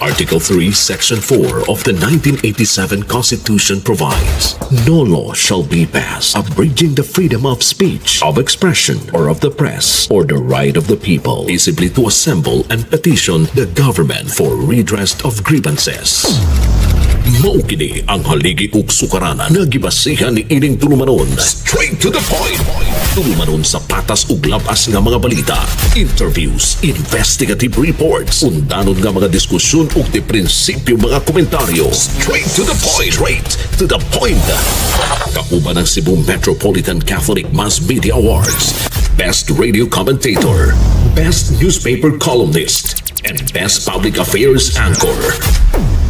Article 3, Section 4 of the 1987 Constitution provides, no law shall be passed abridging the freedom of speech, of expression, or of the press, or the right of the people peaceably to assemble and petition the government for redress of grievances. Mao kini ang haligi ug sukaranan nga gibasihan ni ining tulumanon. Straight to the point. Tulumanon sa patas ug labas nga mga balita, interviews, investigative reports, undanon nga mga diskusyon ug de prinsipyo mga komentaryo. Straight to the point. Straight to the point. Kauban ng Cebu Metropolitan Catholic Mass Media Awards, Best Radio Commentator, Best Newspaper Columnist, and Best Public Affairs Anchor.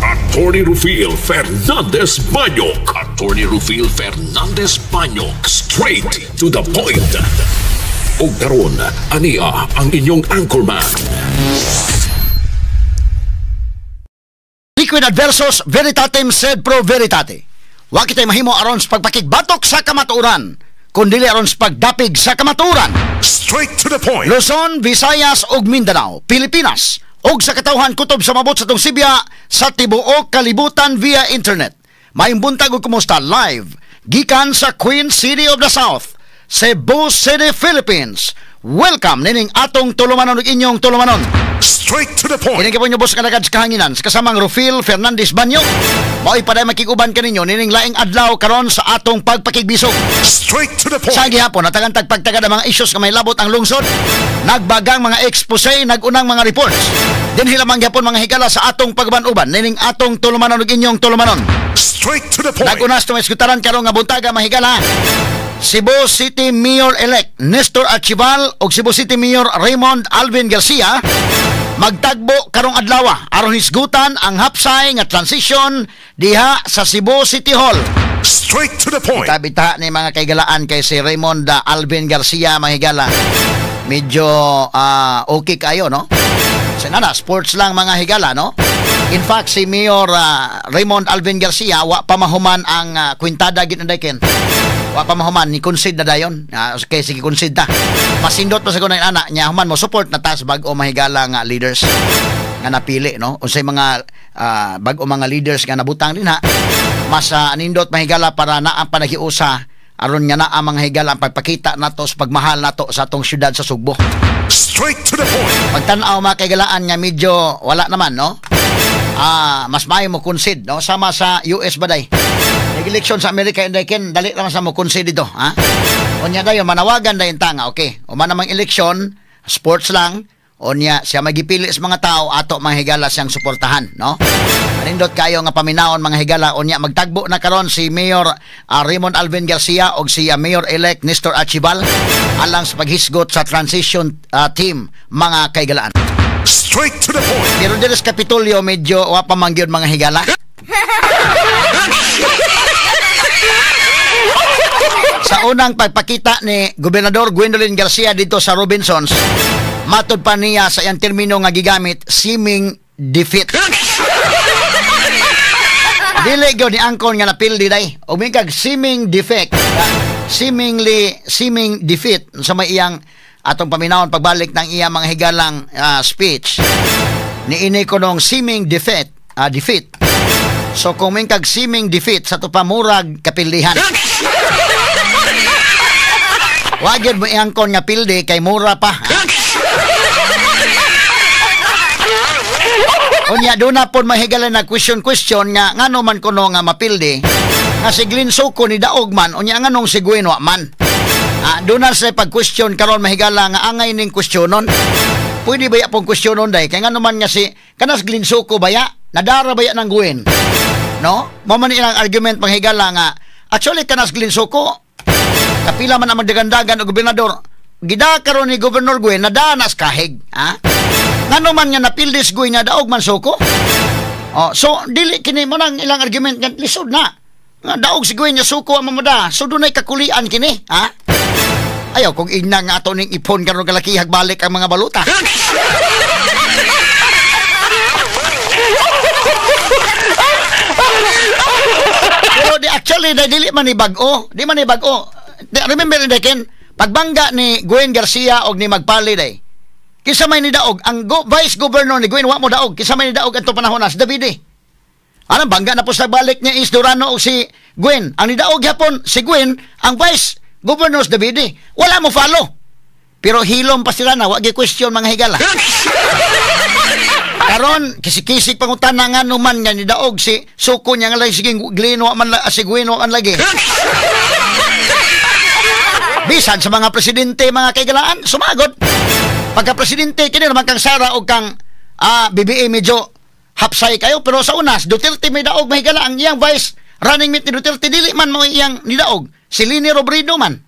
Attorney Rufil Fernandez Banyok. Attorney Rufil Fernandez Banyok. Straight to the point. O karon, ania ang inyong anchorman. Liquid adversus veritatem sed pro veritate. Wa kitay mahimo aron sa pagpakigbatok sa kamatuoran, kundi aron sa pagdapig sa kamatuoran. Straight to the point. Luzon, Visayas ug Mindanao, Pilipinas, og sa katawhan kutob sa mabot sa tong Sibya sa tibuok kalibutan via internet. Maayong buntag ug kumusta live gikan sa Queen City of the South, Cebu City, Philippines. Welcome nining atong tulumanon ug inyong tulumanon. Straight to the point. Ining po nyo boss kalagad sa kahanginan sa kasamang Rufil Fernandez Banyok. Mao'y paday makikuban kaninyo nining laing adlaw karon sa atong pagpakigbisog. Straight to the point. Sa gihapon natagan tagpagtagad ang mga issues nga may labot ang lungsod. Nagbagang mga expose, nagunang mga reports. Din sila manggihapon mga higala sa atong pagban-uban nining atong tulumanon ug inyong tulumanon. Straight to the point. Nagunas to may iskutaran karon nga buntaga mahigala. Cebu City Mayor-elect Nestor Archival ug Cebu City Mayor Raymond Alvin Garcia magtagbo karong adlaw aron hisgutan ang hapsay nga transition diha sa Cebu City Hall. Straight to the point. Bita ni mga kaigalaan kay si Raymond Alvin Garcia mahigala. Medyo okay kayo, no? Sinana, sports lang mga higala, no? In fact, si Mayor Raymond Alvin Garcia wa pamahuman ang kwintada ginadayken. Wa pamahuman ni concede na dayon. Okay, sige concede ta. Masindot pa sa kunay anak niya human mo support na tas bag-o mahigala nga leaders nga napili, no? Unsay mga bag-o mga leaders nga nabutang din ha. Mas anindot mahigala para na ang panahiusa aron nga na ang mga higala ang pagpakita nato sa pagmahal nato sa atong syudad sa Sugbo. Straight to the point. Pagtan-aw mga kaigalaan nga medyo wala naman, no? Mas maayo mo concede, no? Sama sa US baday. Nag-eleksyon sa Amerika inday dali naman sa mo concede dito, ha? Unya dayon manawagan dayon tanga, okay. Uma namang eleksyon, sports lang. Unya siya magipili sa mga tao ato mga higala siyang suportahan, no? Anindot kayo nga paminaon mga higala. Unya magtagbo na karon si Mayor Raymond Alvin Garcia og si Mayor-elect Nestor Archival alang sa paghisgot sa transition team mga kaigalaan. Straight to the point. Pero dito sa Kapitolyo medyo wa pa mangyod mga higala. Sa unang pagpakita ni Gobernador Gwendolyn Garcia dito sa Robinsons, matod pa niya sa iyang termino nga gigamit, seeming defeat. Dili gyud ni angkon nga napildi day. O may kag seeming defect. Seeming defeat sa may iyang atong paminawon pagbalik ng iyang mga higalang speech. Niini ko nung seeming defeat. So kung may kag seeming defeat sa tupamurag kapildihan. Wagid mo iangkon nga pildi kay mura pa. Unya do na pon mahigalan na question nga ngano man kuno nga mapildi nga si Glenn Soko ni daog man unya nganong si Gwen wa man. Do na sa pag-question karon mahigala nga angay ning questionon. Pwede ba ya pong questionon day kay ngano man nga si kanas Glenn Soko baya nadara baya ng Gwen. No? Mo man ilang argument mahigala nga actually kanas Glenn Soko kapila man ang magdagandagan o gobernador gida karon ni Governor Gwen nadanas kahig, ha? Ngano man nga napildis Gwen nga daog man Soko. So dili kini mo nang ilang argument nga lisod na. Nga daog si Gwen nga Soko ang mamada. So dunay kakulian kini, ha? Ayaw kung igna nga ato ning ipon karon kalakihag balik ang mga baluta. Pero actually dili man ni bag-o. Di man ni bag-o. Remember Ken, pagbangga ni Gwen Garcia og ni Magpali day. Kisa may ni daog ang vice governor ni Gwen wa mo daog. Kisa may ni daog adto panahon as Davide. Anong bangga na po sa balik niya is Durano o si Gwen. Ang nidaog yapon si Gwen, ang vice governor si Davide. Wala mo follow. Pero hilom pa sila na, wag question mga higala. Karon kisik-kisik pangutana nga numan nga nidaog si suko niya nga lagi sige glino man si Gwen an lagi. Bisan sa mga presidente mga kaigalaan, sumagot. Pagka presidente kini naman kang Sara o kang BBM medyo hapsay kayo, pero sa unas Duterte may daog mahigala ang iyang vice running mate ni Duterte dili man mo iyang nidaog si Lini Robredo man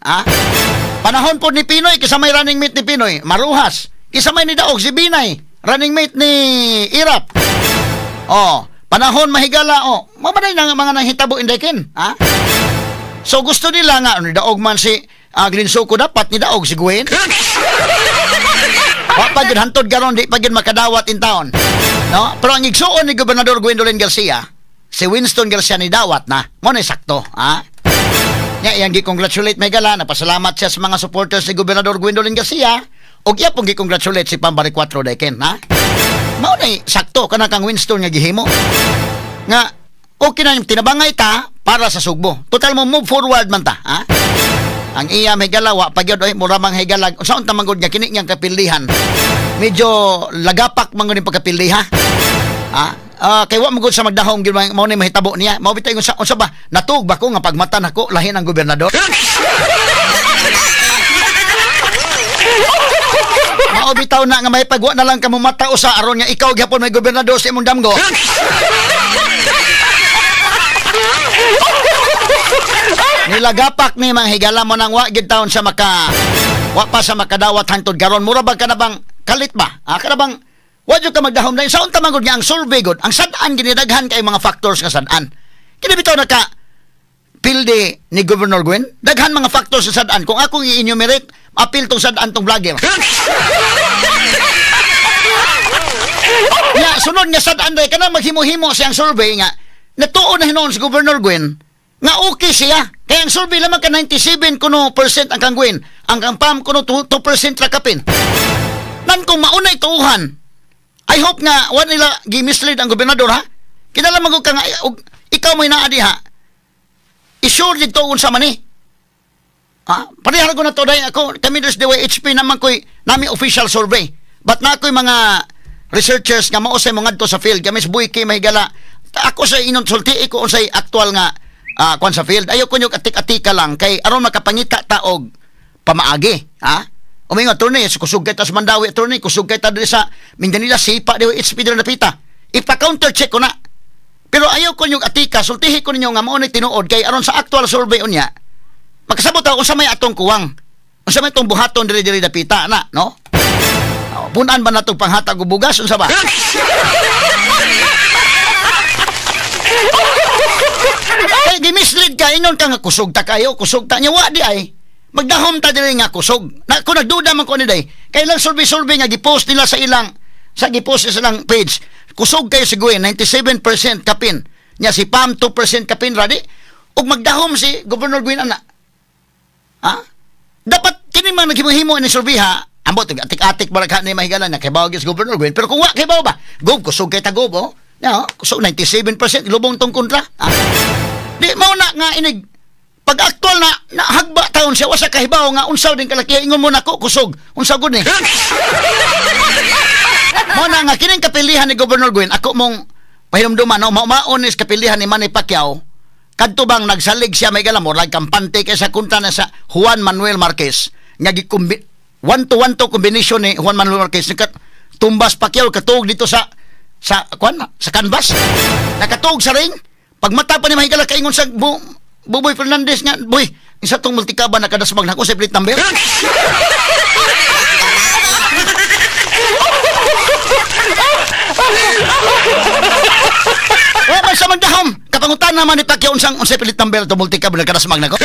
panahon po ni Pinoy kisa may running mate ni Pinoy Maruhas, kisa may nidaog si Binay running mate ni Irap panahon mahigala mamanay na nga mga nanghitabo indekin so gusto nila nga nidaog man si Glenn Soko dapat nidaog si Gwen. Wa pa gyud hantod karon di pa gyud makadawat in town. No? Pero ang igsuon ni Gobernador Gwendolyn Garcia, si Winston Garcia ni dawat na. Mo na sakto, Nya iyang gi-congratulate may gala, napasalamat siya sa mga supporters ni Gobernador Gwendolyn Garcia, ug iya pong gi-congratulate si Pambari 4 dayken, Mao na sakto kana kang Winston nga gihimo. Nga okay na tinabangay ta para sa Sugbo. Total mo move forward man ta, Ang iya may galawa pagyod mura mang higalag unsaon ta manggod nga kini niyang kapilihan medyo lagapak manggod ni pagkapili kay wa manggod sa magdahom gyud mao ni mahitabo niya mao bitay unsa ba natug ba ko nga pagmata nako lahin ang gobernador mao bitaw na nga may pagwa na lang kamo mata usa aron nga ikaw gyapon may gobernador sa imong damgo nilagapak ni mga higala mo nang wa gid taon sa wa pa sa makadawat hantod karon mura ba ka na bang kalit ba ka na bang wa jud ka magdahom na sa unta magud nga ang survey god ang sad-an ginidaghan kay mga factors nga sad-an kini bitaw naka pilde ni Governor Gwen daghan mga factors sa sad-an kung ako i-enumerate apil tong sad-an tong vlogger sunod nga sad-an day kana maghimo-himo siyang survey nga natuon na hinuon si Governor Gwen nga okay siya. Kaya ang survey lamang ka 97% ang kang Gwen. Ang kang Pam kuno 2% rakapin. Nan kung maunay tuuhan. I hope nga wa nila gi-mislead ang gobernador Kinala magud ka nga ikaw may naadi I-sure dito unsa man Parehara ko na to day ako kami des DYHP naman koy nami official survey. But na koy mga researchers nga mao say mo ngadto sa field kami sa Buyki may gala. Ako sa inon sulti ko unsay actual nga kwan sa field. Ayaw ko nyo atik-atika lang kay aron makapangita taog pamaagi. Umingo, attorney, kusog kay ta sa Mandawi, attorney, kusog kay ta sa Mindanila, sipa, HP na napita. Ipa-counter check ko na. Pero ayaw ko nyo atika, sultihi ko ninyo nga maunay tinuod kay aron sa actual survey unya. Makasabot ako unsa may atong kuwang. Unsa may itong buhaton diri-diri napita na, no? Punan ba na itong panghatag o bugas? Unsa ba? Kaya gimislead ka, ingon ka nga kusog ta kayo, kusog ta niya, wa di ay. Magdahom ta dili nga kusog. Kung nagduda man ko ni day, kaya lang survey nga gipost nila sa gipost sa ilang page. Kusog kayo si Gwen, 97% kapin. Nya si Pam, 2% kapin, radi. Ug magdahom si Governor Gwen ana. Dapat kini man naghimo-himo ni survey ambot atik-atik baraka ni mahigalan na kay bawag si Governor Gwen. Pero kung wa kay bawo ba, kusog kay tagob so 97% lubong tong kontra. Di mao na nga inig pag aktual na hagba taon siya wasa kahibaw nga unsaw din kalaki ingon mo nako kusog unsa gud ni. Mao na nga kining kapilihan ni Governor Gwen ako mong pahinumduman maon is kapilihan ni Manny Pacquiao kadto bang nagsalig siya may galamor like kampante kay sa kunta na sa Juan Manuel Marquez nga gikombi 1-1 combination ni Juan Manuel Marquez tumbas Pacquiao katuog dito sa canvas nakatuog sa ring pagmata pa ni mahigala kaingon sa Buboy Fernandez nga boy isa tong multikaban nakadasmag nako sa plate number man sa magdahom kapangutan naman ni Pacquiao unsang plate number to multikaban nakadasmag nako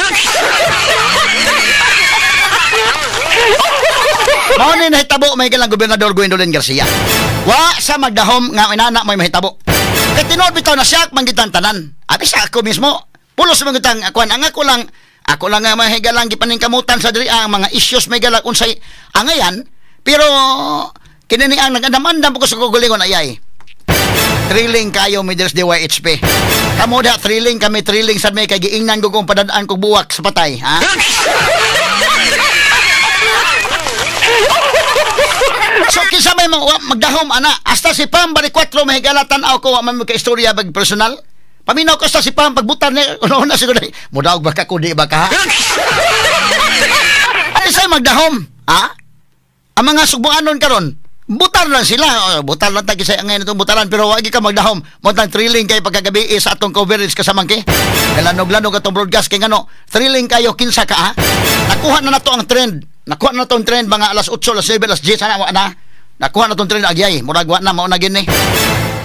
mao ni nahitabo may galang Gobernador Gwendolyn Garcia. Wa sa magdahom nga inana may mahitabo. Kay tinuod bitaw na siya manggitan tanan. Abi sa ako mismo. Pulos mangitang akuan ang ako lang nga mahigalang gipaningkamutan sa diri ang mga issues may galang unsay angayan pero Kinini ang nagadamandam ko sa kugulingon ayay. Thrilling kayo Middles DYHP. Kamo da thrilling kami thrilling sad may kay giingnan ko kung padadaan kog buwak sa patay, ha? So kinsa may magdahom ana hasta si Pam bali 4 mahigala tan-aw ko wa man ka istorya bag personal. Paminaw ko hasta si Pam pagbutan ni una siguro mudaog ba ka kudi ba ka? Ay say magdahom, ha? Ang mga subuanon karon butar lang sila. Butar lang tagi sa ngayon itong butaran pero wagi ka magdahom. Montang thrilling kay pagkagabi sa atong coverage kasamang ki. Kalanog-lanog atong broadcast kay ngano. Thrilling kayo kinsa ka ha? Nakuha na nato ang trend. Nakuha na tong trend mga alas 8, alas 9, alas 10 sana na. Nakuha na tong trend agyay. Murag wa na mao na gini.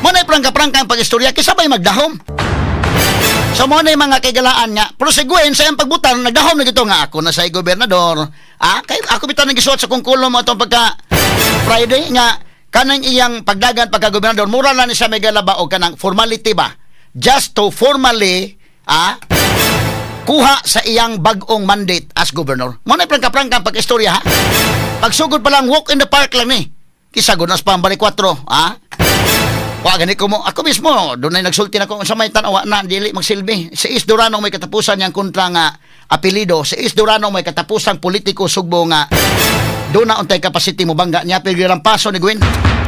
Mo na prangka-prangka ang pagistorya kay sabay magdahom. So mo na mga kagalaan nga. Pero siguen sa iyang pagbutar nagdahom na gito nga ako na sa gobernador. Kay ako bitaw nagisuot sa kungkulo mo atong pagka Friday nga kanang iyang pagdagan pagka-gobernador mura lang ni siya may galaba o kanang formality ba just to formally kuha sa iyang bag-ong mandate as governor. Mo na prangka-prangka pag-istorya ha. Pagsugod pa lang walk in the park lang ni. Kisagod nas pambalik 4 ha. Wa gani ko mo ako mismo dunay nagsulti na ko sa may tan-aw na dili magsilbi. Si Is Durano may katapusan yang kontra nga apelido. Si Is Durano may katapusang politiko sugbo nga doon na untay capacity mo bangga niya pero yung paso ni Gwen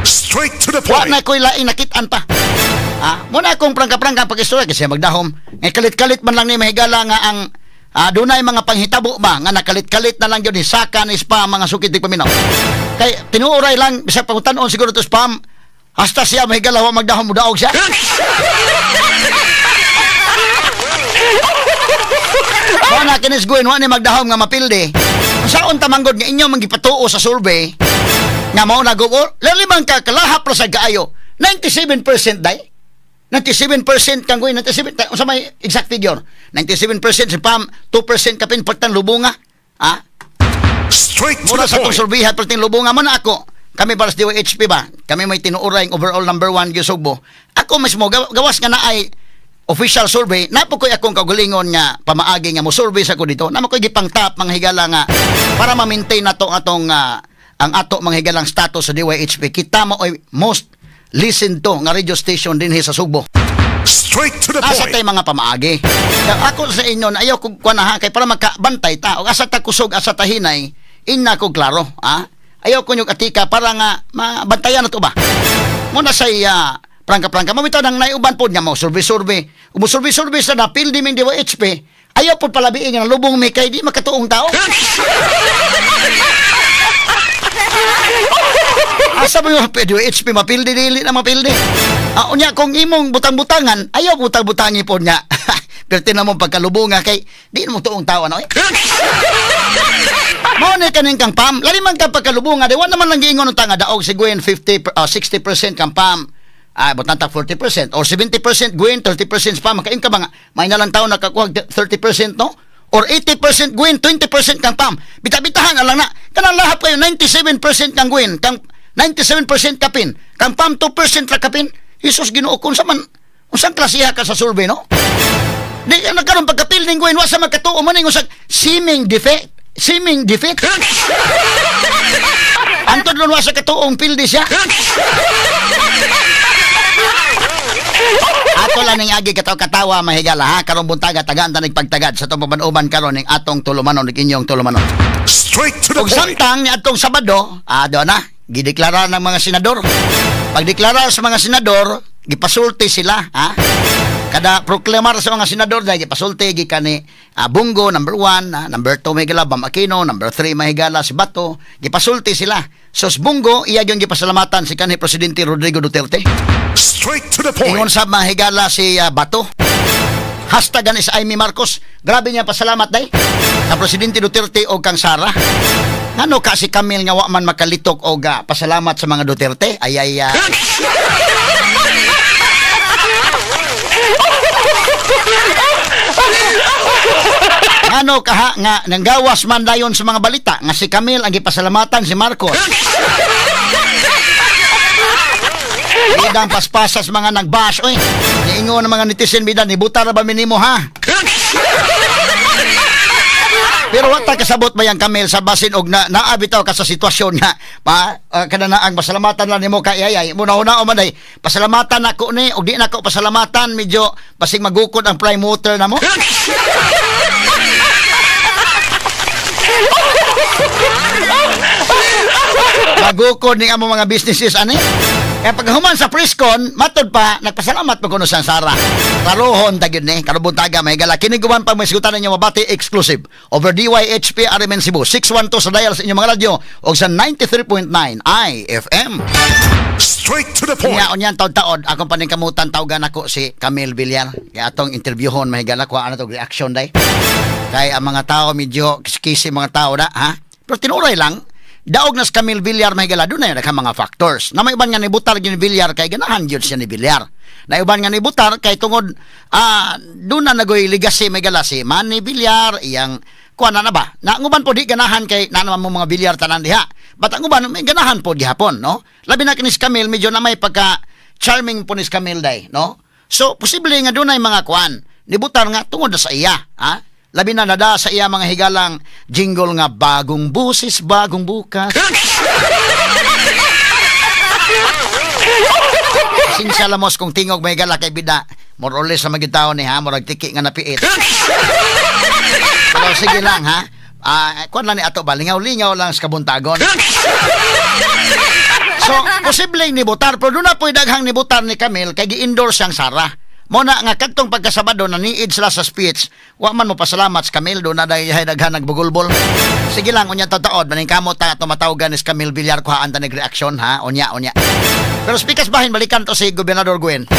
straight to the point. Wa na ko'y laing nakitaan pa. Muna akong prangka-prangka pag-istorya kasi magdahom. Ngay kalit-kalit man lang ni mahigala nga ang doon na mga panghitabo ba nga nakalit-kalit na lang yun hisaka ni spam mga sukit di paminaw. Kay tinuuray lang bisag pangutanon siguro to spam hasta siya mahigala wa magdahom mudaog siya. Wala kinis Gwen wa ni magdahom nga mapildi. Saon tamanggod nga inyo manggipatuo sa survey nga mao na go limang ka kalahap ra sa kaayo 97% day 97% kang Gwen 97 unsa may exact figure 97% si Pam 2% kapin pertang lubunga straight to muna the sa tong point. survey pertang lubunga mo na ako kami balas DYHP ba kami may tinuuray overall number 1 Gisugbo ako mismo gawas nga naay official survey, napokoy akong kagulingon nga pamaagi nga mo survey sa ko dito. Namokoy gipang top mga higala nga para ma-maintain nato atong ang ato mga higalang status sa DYHP. Kita mo oy most listened to nga radio station dinhi sa Sugbo. Straight to the Asa point. tay mga pamaagi. Ako sa inyo ayaw ko kuan kay para makabantay ta og asa ta kusog asa ta hinay inna ko klaro, Ayaw ko nyug atika para nga mabantayan nato ba. Muna say prangka-prangka mamitaw nang naiuban pod nga mo survey-survey. Umusurvey-survey sa napil di ming DYHP. Ayaw pod palabiin nga lubong mi kay di makatuong tao. Asa mo yung DYHP mapildi dili na mapildi. Unya kung imong butang-butangan, ayaw butang-butangi pod nga. Pero tinan mo pagkalubong nga kay di mo tuong tao ano Mao ni kaning kang Pam. Lali man ka pagkalubong nga di wa naman lang giingon unta nga daog si Gwen 60% kang Pam. Butanta 40% or 70% Gwen, 30% spam. Makain ka ba nga? May nalang taon nakakuha 30%, no? Or 80% Gwen, 20% kang Pam. Bita-bitahan na lang na. Kanang lahap kayo, 97% kang Gwen, kang 97% kapin. Kang Pam, 2% ra kapin. Jesus Ginoo, kung saan klasiha ka sa survey, no? Di ka nagkaroon pagkapil ng Gwen, wasa magkatuo mo na yung seeming defect. Seeming defect. Antod nun wasa katuong pildi siya. Ato lang ning agi katawa mahigala ha karong buntaga tagaan ta nagpagtagad sa tong pabanuban karon ning atong tulumanon ning inyong tulumanon. Straight to the Ug point. samtang ni atong Sabado, do na gideklara ng mga senador. Pagdeklara sa mga senador, gipasulti sila ha. Kada proklamar sa mga senador dahil gipasulti gikan ni Bungo number 1, number 2 mahigala Bam Aquino, number 3 mahigala si Bato, gipasulti sila. So Bungo iya gyud gipasalamatan si kanhi presidente Rodrigo Duterte. Straight to the point. Ingon sa mahigala si Bato. Hashtagan is Amy Marcos. Grabe niya pasalamat day. Sa presidente Duterte o kang Sara. Ngano ka si Camille nga wa man makalitok og pasalamat sa mga Duterte? Ay. Ano kaha nga nanggawas man dayon sa mga balita nga si Camille ang gipasalamatan si Marcos. Bidang paspasas mga nagbash oy. Niingon ng mga netizen bidan ibuta ra ba minimo ha? Pero wata kasabot ba yang Camille sa basin og naabitaw ka sa sitwasyon nga kada na ang pasalamatan lang nimo kay ayay muna-una o man ay pasalamatan nako ni og di nako pasalamatan medyo basig magukod ang prime motor namo. Magukod ni amo mga businesses ani. Kaya paghuman sa preskon, matod pa, nagpasalamat pa kuno sa Sara. Karuhon tagid ni, karubuntaga may gala. Kiniguman pag may sigutan ninyo mabati exclusive over DYHP RMN Cebu 612 sa dial sa inyong mga radyo o sa 93.9 IFM. Straight to the point. Kaya onyan taon-taon, akong paningkamutan tawagan ako si Camille Villar. Kaya atong interviewon may gala ko ano to reaction day. Kaya ang mga tao medyo kisi mga tao da, ha? Pero tinuray lang daog na si Camille Villar may gala doon na yun mga factors. Na may iban nga ni Butar ni Villar kay ganahan yun siya ni Villar. Na iban nga ni Butar kay tungod doon na nagoy legacy may gala si Manny Villar iyang kuha na ba? Na nguban po di ganahan kay na naman mo mga Villar tanan diha. But ang nguban may ganahan po gihapon, no? Labi na kini si Camille medyo na may pagka charming po ni si Camille day, no? So posible nga doon na mga kuan ni Butar nga tungod na sa iya, ha? Labi na nada sa iya mga higalang jingle nga bagong busis, bagong bukas. Sinsya lamos kung tingog may higala kay bida. More or less sa magitaw ni ha, murag tiki nga napiit. Pero sige lang ha. Kuan lang ni ato ba, lingaw-lingaw lang sa kabuntagon. So, posibleng ni Butar, pero doon na po daghang ni Butar ni Camille kay gi-endorse siyang Sara. Muna nga kadtong pagkasabado na niid sila sa speech, wa man mo pasalamat sa Camille do na daghan nagbugulbol. Sige lang unya taod maning kamot ta tumatawgan ni Camille Villar ko haan ta nag-reaction ha unya. Pero speakers bahin balikan to si Gobernador Gwen.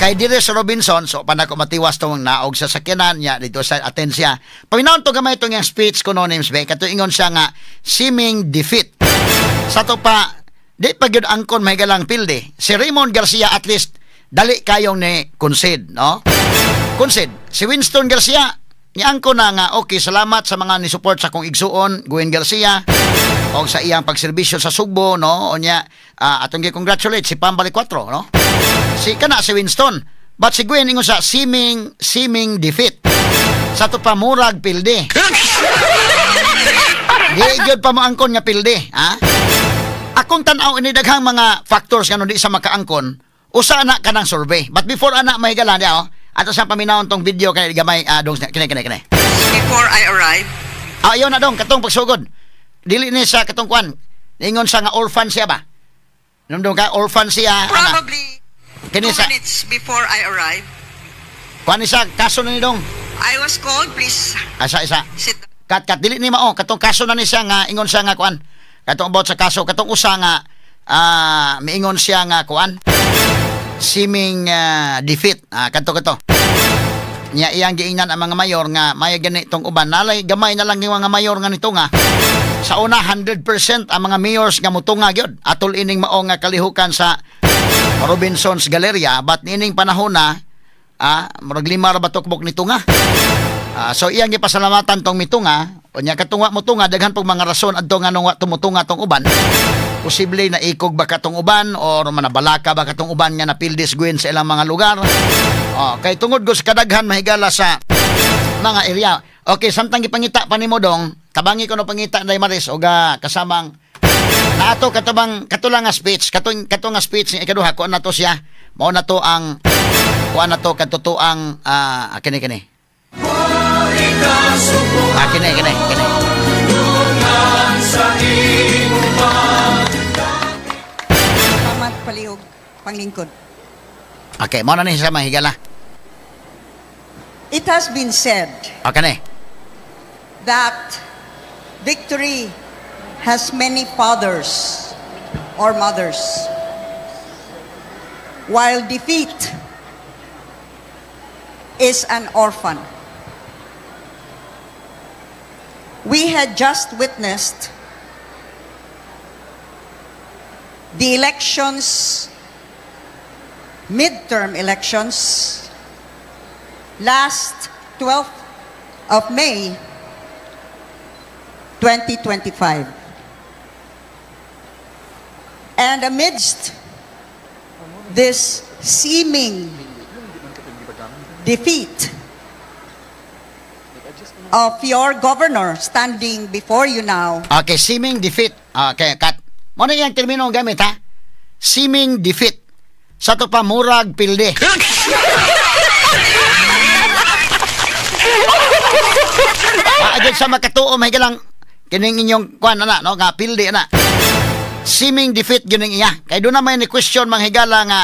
Kay dire sa Robinson so panako matiwas tong naog sa sakyanan niya dito sa Atencia. Paminaon to gamay tong yang speech kuno names be kato ingon siya nga seeming defeat. Sa to pa di pagyud angkon may galang pilde. Si Raymond Garcia at least dali kayong ni concede, no? Concede. Si Winston Garcia, niangko na nga, okay, salamat sa mga ni-support sa kong igsuon, Gwen Garcia, o sa iyang pagserbisyo sa Sugbo, no? O niya, atong gi-congratulate si Pambali 4, no? Si Winston. But si Gwen, ingon sa seeming defeat. Sa to pa, murag pilde. Di pa mo angkon nga pilde, ha? Akong tanaw, inidaghang mga factors nga no di sa makaangkon, usa na kanang survey. But before anak may gala niya, ato sa paminawon tong video kay gamay dong kini. Before I arrive. Ayo na dong katong pagsugod. Dili ni sa katong kwan. Ingon sa nga orphan siya ba? Nandong ka orphan siya. Probably 2 sa minutes before I arrive. Kwan ni sa kaso na ni dong. I was called, please. Isa. Sit. Kat dili ni mao katong kaso na ni siya nga ingon siya nga kwan. Katong about sa kaso katong usa nga miingon siya nga kwan. Seeming defeat kato nya iyang giingnan ang mga mayor nga may ganitong uban nalay gamay na lang yung mga mayor nga nito nga sa una 100% ang mga mayors nga mutunga gyud atol ining mao nga kalihukan sa Robinson's Galleria but nining panahon na murag 5 ra batok nito nga so iyang gipasalamatan tong mitunga unya katungwa mutunga daghan pag mga rason adto nga nung tumutunga tong uban. Posible na ikog ba katong uban or manabalaka ba katong uban nga napildis Gwen sa ilang mga lugar. Kay tungod go sa kadaghan mahigala sa mga area. Okay, samtang gipangita pa nimo dong, tabangi ko no pangita Day Maris og kasamang naato katulang nga speech, katong nga speech ni ikaduha ko na to siya. Mao na to ang kuan na to katutuang kini. Kini. Palihog, panglingkod. Okay, mo na ni sa mahigala. It has been said that victory has many fathers or mothers, while defeat is an orphan. We had just witnessed the elections, midterm elections, last 12th of May, 2025. And amidst this seeming defeat, of your governor standing before you now. Okay, seeming defeat. Okay, cut. Mo na yung termino ang gamit, ha? Seeming defeat. Sa to pa, murag pilde. Agad sa makatuo, may galang kining inyong kuan na, no? Nga pilde na. Seeming defeat, gining iya. Kaya doon naman ni question, manghigala nga,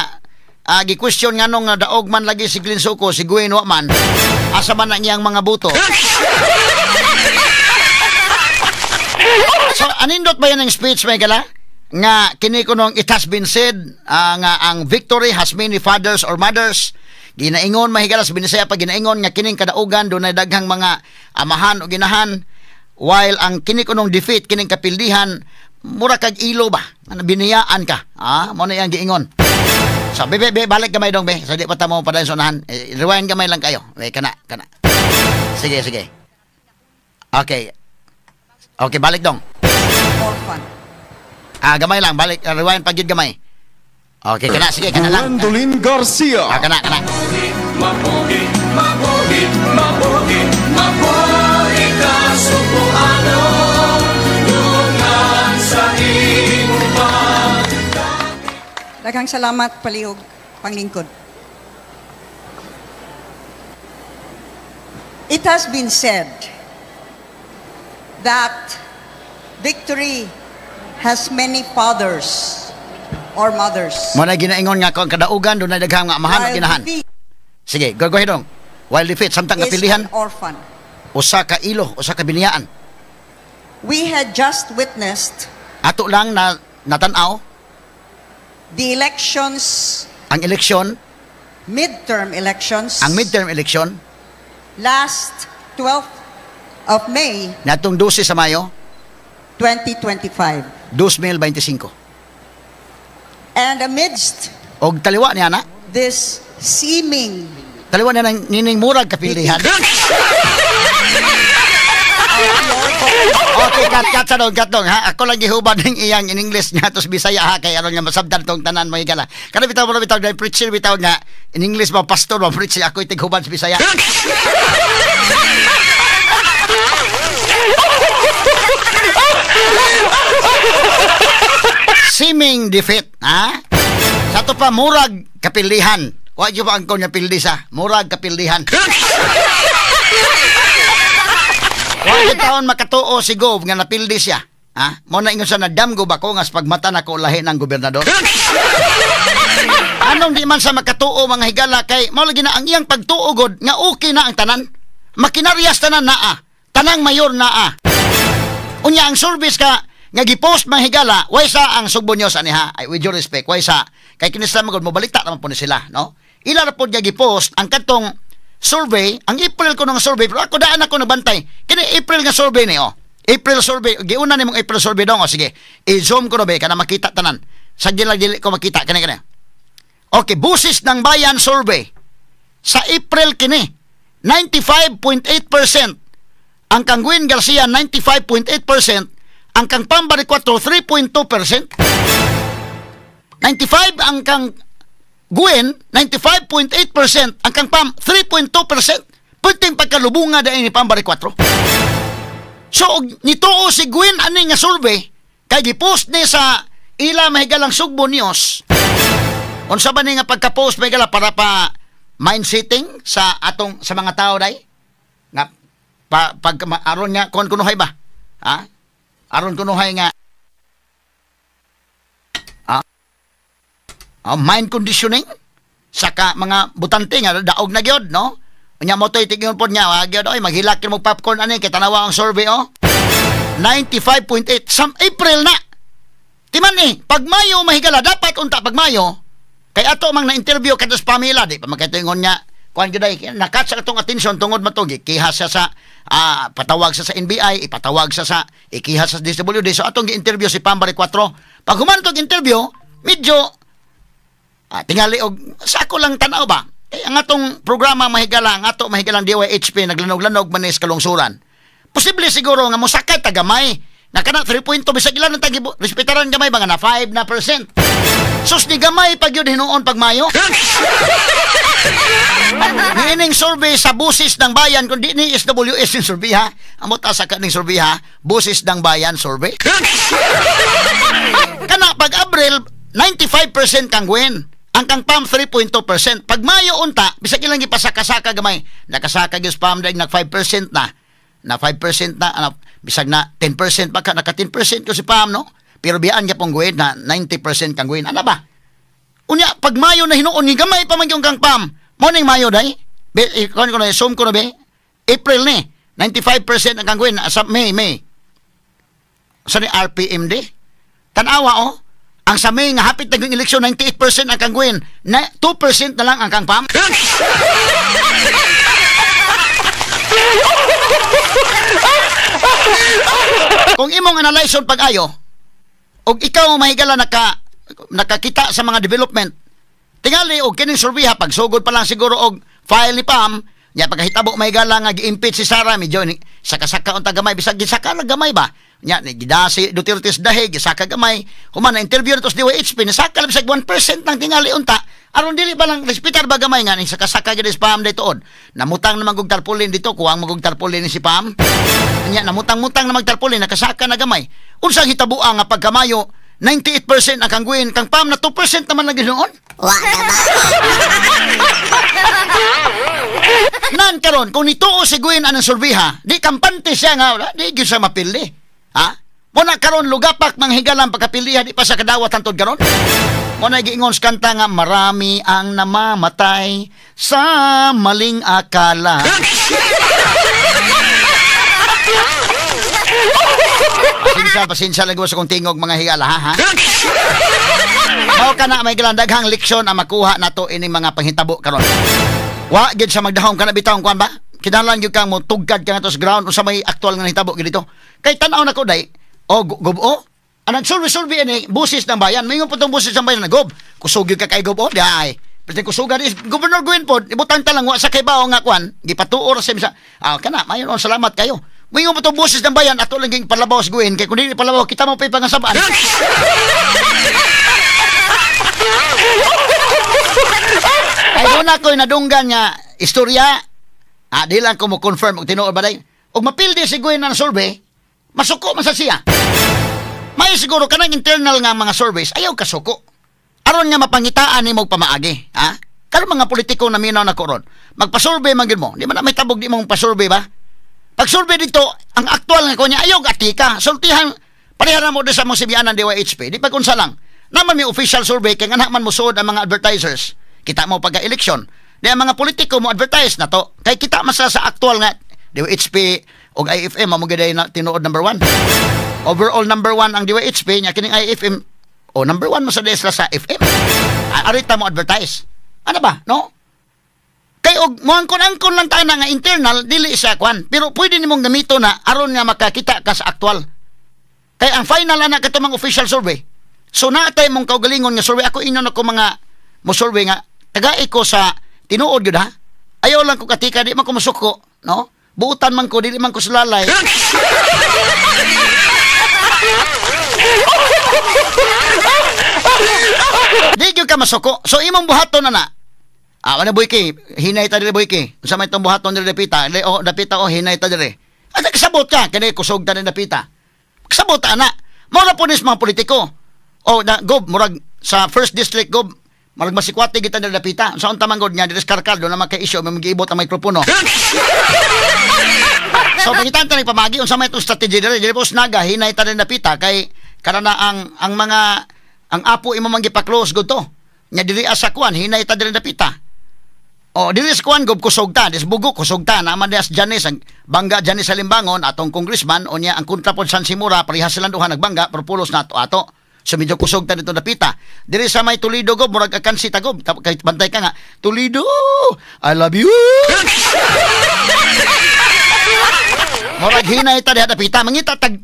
gi-question nga nung daog man lagi si Glenn Suko, si Gwen Waman, asa man na niyang mga buto. So, anindot ba yan ang speech, may gala? Nga, kini ko nung it has been said, nga ang victory has many fathers or mothers. Ginaingon, mahigalas, binisaya pa ginaingon, nga kining kadaugan, doon ay daghang mga amahan o ginahan, while ang kini ko nung defeat, kining kapildihan, mura kag ilo ba? Biniyaan ka. Mo na yung giingon. So, be, balik gamay dong, be. So, di pa tamo pa dahil sunahan. Rewind gamay lang kayo. Kana. Sige. Okay. Okay, balik dong. Orphan. Gamay lang. Balik. Rewind pagid gamay. Okay, kana. Sige, kana lang. Gwendolyn Garcia. Kana. Mabuhi ka subuano dungan sa imong Daghang salamat, palihog, panglingkod. It has been said that victory has many fathers or mothers. Mo na ginaingon nga kung kadaugan, doon na daghang mga amahan o ginahan. Defeat Sige, go ahead dong. While defeat, samtang is kapilihan, an orphan. usa ka ilo, usa ka biniyaan. We had just witnessed Ato lang na natanaw the elections, ang eleksyon, midterm elections, ang midterm election, last 12th of May, natong 12 sa Mayo, 2025. 2025. And amidst Og taliwa niya na, this seeming taliwa niya ng nining murag kapilihan. Okay, kat dong, ha? Ako lang gihubad ng iyang in English nga, tos Bisaya, ha? Kaya ano nga, masabdan tong tanan mo higala. Kada bitaw mo na bitaw, dahil preacher bitaw nga, in English mo, pastor mo, preacher, ako itighubad sa Bisaya. Seeming defeat, ha? Sa to pa, murag kapilihan. Huwag yung pa ang kong pildi sa, murag kapilihan. Huwag taon makatuo si Gov nga napildi siya. Ha? Mo na ingon sa nadamgo ba ko nga sa pagmata na ko lahi ng gobernador? Anong di man sa makatuo mga higala kay mao lagi na ang iyang pagtuugod nga okay na ang tanan. Makinaryas tanan naa. Tanang mayor naa. Unya ang service ka nga gipost mga higala, way sa ang sugbo nyo sa niha. Ay, with due respect, way sa kay kinisa magod mo balita naman po ni sila, no? Ila ra pod nga gipost ang katong survey, ang April ko ng survey, pero ako daan ako nabantay. Kini April nga survey ni, oh. April survey, giuna ni mong April survey dong, oh. Sige, i-zoom ko na ba, kana makita tanan. Sa dili ko makita, kani. Okay, busis ng bayan survey. Sa April kini, 95.8%. Ang kang Gwen Garcia, 95.8%. Ang kang Pambari 4, 3.2%. 95 ang kang Gwen, 95.8%. Ang kang Pam, 3.2%. Pwedeng pagkalubunga dahil ni Pambari 4. So, nitoo si Gwen ani nga survey, kay gipost ni sa ila mahigalang Sugbo News. Unsa ba ni nga pagka-post mahigala para pa mind setting sa atong sa mga tao day? Nga pag aron nga kon kunuhay ba? Ha? Aron kunuhay nga mind conditioning saka mga butante nga daog na gyud, no? Unya mo toy tigyon pod nya, gyud oy maghilak mo popcorn ani kay tanawa ang survey, oh. 95.8 sam April na. Timan ni, pag Mayo mahigala dapat unta pag Mayo. Kay ato mang na-interview kados pamilya di pa magkatingon nya kuan gyud ay nakat sa atong atensyon tungod matog ikihas siya sa patawag sa NBI, ipatawag sa ikihas sa DSWD. So atong gi-interview si Pambari 4. Pag human tog interview, medyo tingali og sa ako lang tanaw ba? Kaya ang atong programa mahigala, ang ato mahigalang DYHP naglanog-lanog manis kalungsuran. Posible siguro nga mosakay tagamay. Na kana 3.2 bisag ilan ang tagi respetaran gamay ba nga na 5%. Sus ni gamay pag yun hinuon pag Mayo. Niining survey sa busis ng bayan, kundi ni SWS yung survey ha. Amot asa ka ning survey ha. Busis ng bayan survey. Kana pag Abril 95% kang gwen. Ang kang PAM 3.2%. Pag Mayo unta, bisag ilang gipasaka-saka gamay. Nakasaka gyud PAM dahil nag 5% na. Na 5% na, bisag na 10% pa ka, naka 10% ko si PAM, no? Pero biyaan niya pong gwen na 90% kang gwen. Ano ba? Unya, pag Mayo na hinuon, ni gamay pa man yung kang PAM. Morning Mayo, day. Kung ko na, zoom ko na, be. April ni. 95% ang kang gwen. Sa May. Sa ni RPM, di. Tanawa, oh. Ang sa May nga hapit naging eleksyon, 98% ang kang gwen. 2% na lang ang kang PAM. Kung imong analyson pag-ayo, og ikaw mahigala nakakita sa mga development, tingali og kining survey pag sugod pa lang siguro og file ni PAM, nya pagkahitabo mahigala nga gi-impeach si Sara, medyo saka-saka unta gamay, bisag gisaka na gamay ba? Nya gidasi Duterte's dahig, gisaka gamay, human na interview natos DYHP, nasaka lang bisag 1% ng tingali unta. Aron dili ba lang respetar ba gamay nga ni saka-saka gid si PAM daytoon. Namutang na magug tarpaulin dito, kuwang magug tarpaulin ni si PAM. Nya namutang-mutang na magtarpaulin, nakasaka na gamay. Unsang hitabuang nga pagkamayo 98% ang kang gwen, kang PAM na 2% naman lagi noon. Wa na ba? Nan karon kung nituo si Gwen anang survey di kampante siya nga, di gyud siya mapili. Ha? Muna karon lugapak manghigalang pagkapilihan di pa sa kadawat hantod karon. Muna giingon sa kanta nga marami ang namamatay sa maling akala. Pasensya lang sa kong tingog mga higala ha. Mao kana may daghang leksyon ang makuha nato ini mga panghitabo karon. Wa gid sa magdahom kana bitawon kuan ba? Kinahanglan gyud kang mo tugkad ka sa ground usa may aktual nga hitabo gid dito. Kay tan-aw nako day. O gob-o. Anang survey ni busis ng bayan. Mayong putong busis ng bayan na gob. Kusog ka kay gob-o. Day. Pero kusugan is Governor Gwen po. Ibutang talang wa sa kay bao nga kwan. Gipatuor sa misa. Kana mayon on salamat kayo. Mayong putong busis ng bayan ato lang ging palabaw sa Gwen kay kun dili palabaw kita mo pay pangasabaan. Ay doon ako nadunggan nga istorya. Di lang ko mo confirm og tinuod ba day. Og mapildi si Gwen na survey, masuko man sa siya. May siguro kanang internal nga mga surveys, ayaw kasuko. Aron nga mapangitaan ni mo pamaagi, ha? Karon mga politiko na minaw na koron. Magpa-survey man gyud mo. Di man na may tabog di mong pa-survey ba? Pag-survey dito, ang aktual nga ko niya, ayaw atika. Sultihan, parehara mo doon sa mong sibianan DYHP. Di pa kunsa lang. Naman may official survey, kaya nga man mo suod ang mga advertisers. Kita mo pagka-eleksyon. Di ang mga politiko mo advertise na to. Kaya kita masa sa aktual nga, DYHP o IFM, mamugaday na tinuod number 1. Overall number 1 ang DYHP, niya kining IFM, number 1 mo sa desla sa FM. Arita mo advertise. Ano ba, no? Kay og mo angkon-angkon lang tayo na nga internal dili sa kwan, pero pwede nimong gamito na aron nga makakita ka sa aktual. Kay ang final ana katumang official survey. So natay mong kaugalingon nga survey, ako inyo na ko mga mo survey nga tagai ko sa tinuod gyud ha. Ayaw lang ko katika, di man ko masuko, no? Buutan man ko, dili man ko sulalay. Di gyud ka masuko. So imong buhaton na. Wala boyki, hinay ta diri boyki. Unsa may tong buhaton diri dapita? Dapita hinay ta diri. At kasabot ka kani kusog ta ni dapita. Kasabot ana. Mao na punis mga politiko. Gob murag sa first district gob marag masikwate kita diri dapita. Sa unta man gud nya diri Karkal do na maka-issue magiibot ang mikropono. So pagitan ta ni pamagi unsa may tong strategy diri pos naga hinay ta diri dapita kay karana ang mga ang apo imo man gipa-close gud to. Nya diri asa kuan hinay ta diri dapita. Dili sa kuan gob kusog ta, dis bugo kusog ta naman dias Janice ang bangga Janice sa Limbangon atong congressman unya ang kontra pod San Simura parehas silang duha nagbangga pero pulos na ato. So medyo kusog ta dito dapita. Diri sa may Toledo gob murag akansi ta gob kay bantay ka nga Toledo, I love you. Murag hinay ta diha dapita mangita tag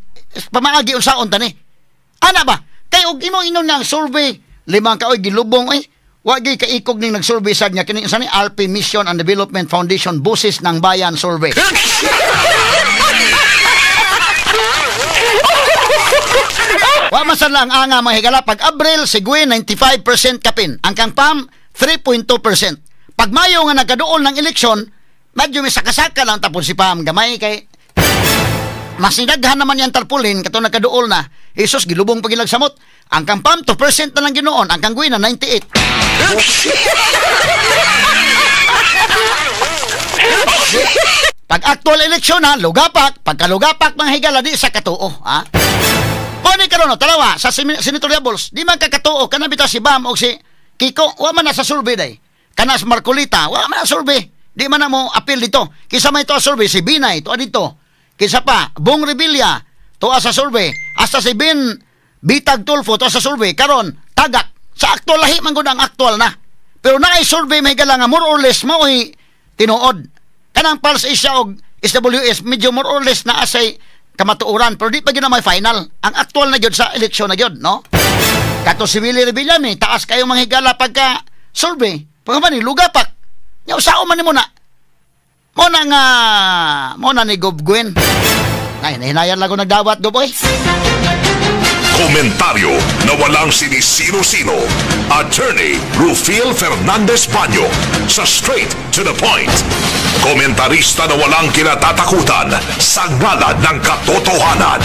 pamaagi unsaon ta ni. Ana ba? Kay og imo ingon nga survey 5 ka oy gilubong oy. Wa gyud kaikog ning nag-survey sad nya kini sa ni RP Mission and Development Foundation Busis ng Bayan Survey. Wa man sa lang anga mga higala. Pag Abril, sigwe 95% kapin. Ang kang PAM, 3.2%. Pag Mayo nga nagkaduol ng eleksyon, medyo may sakasaka lang tapos si PAM gamay kay mas nidaghan naman yan tarpulin kato nagkaduol na. Isus, gilubong pagilagsamot. Ang kang PAM, 2% na lang ginoon. Ang kang GUI na 98. Pag actual eleksyon ha, lugapak. Pagkalugapak mga higala di sa katuo. Ha? Kung karon no, talawa, sa senatoriables, di man kakatuo, kanabita si Bam o si Kiko, wa man na sa survey day. Kanas Marcolita, wa man na survey. Di man na mo appeal dito. Kisa may ito survey, si Binay, ito dito. Kisa pa, Bong Revilla, ito sa survey. Hasta si Bitag Tulfo, ito sa survey. Karon, tagak. Sa actual lahi, man gud ang actual na. Pero na ay survey, may gala nga more or less mo tinuod. Kanang Pulse Asia o SWS, medyo more or less na asay kamatuuran. Pero di pa gina may final. Ang actual na gyud sa eleksyon na gyud, no? Kato si Willie Revilla, taas kayo mga higala pagka survey. Pagkaman lugapak. Nya usao man nimo na. Mo na ni Gob Gwen. Nay, hinayan lang ko nagdawat go boy. Komentaryo na walang sinisino-sino. Attorney Rufil Fernandez Banyo sa Straight to the Point. Komentarista na walang kinatatakutan sa ngalan ng katotohanan.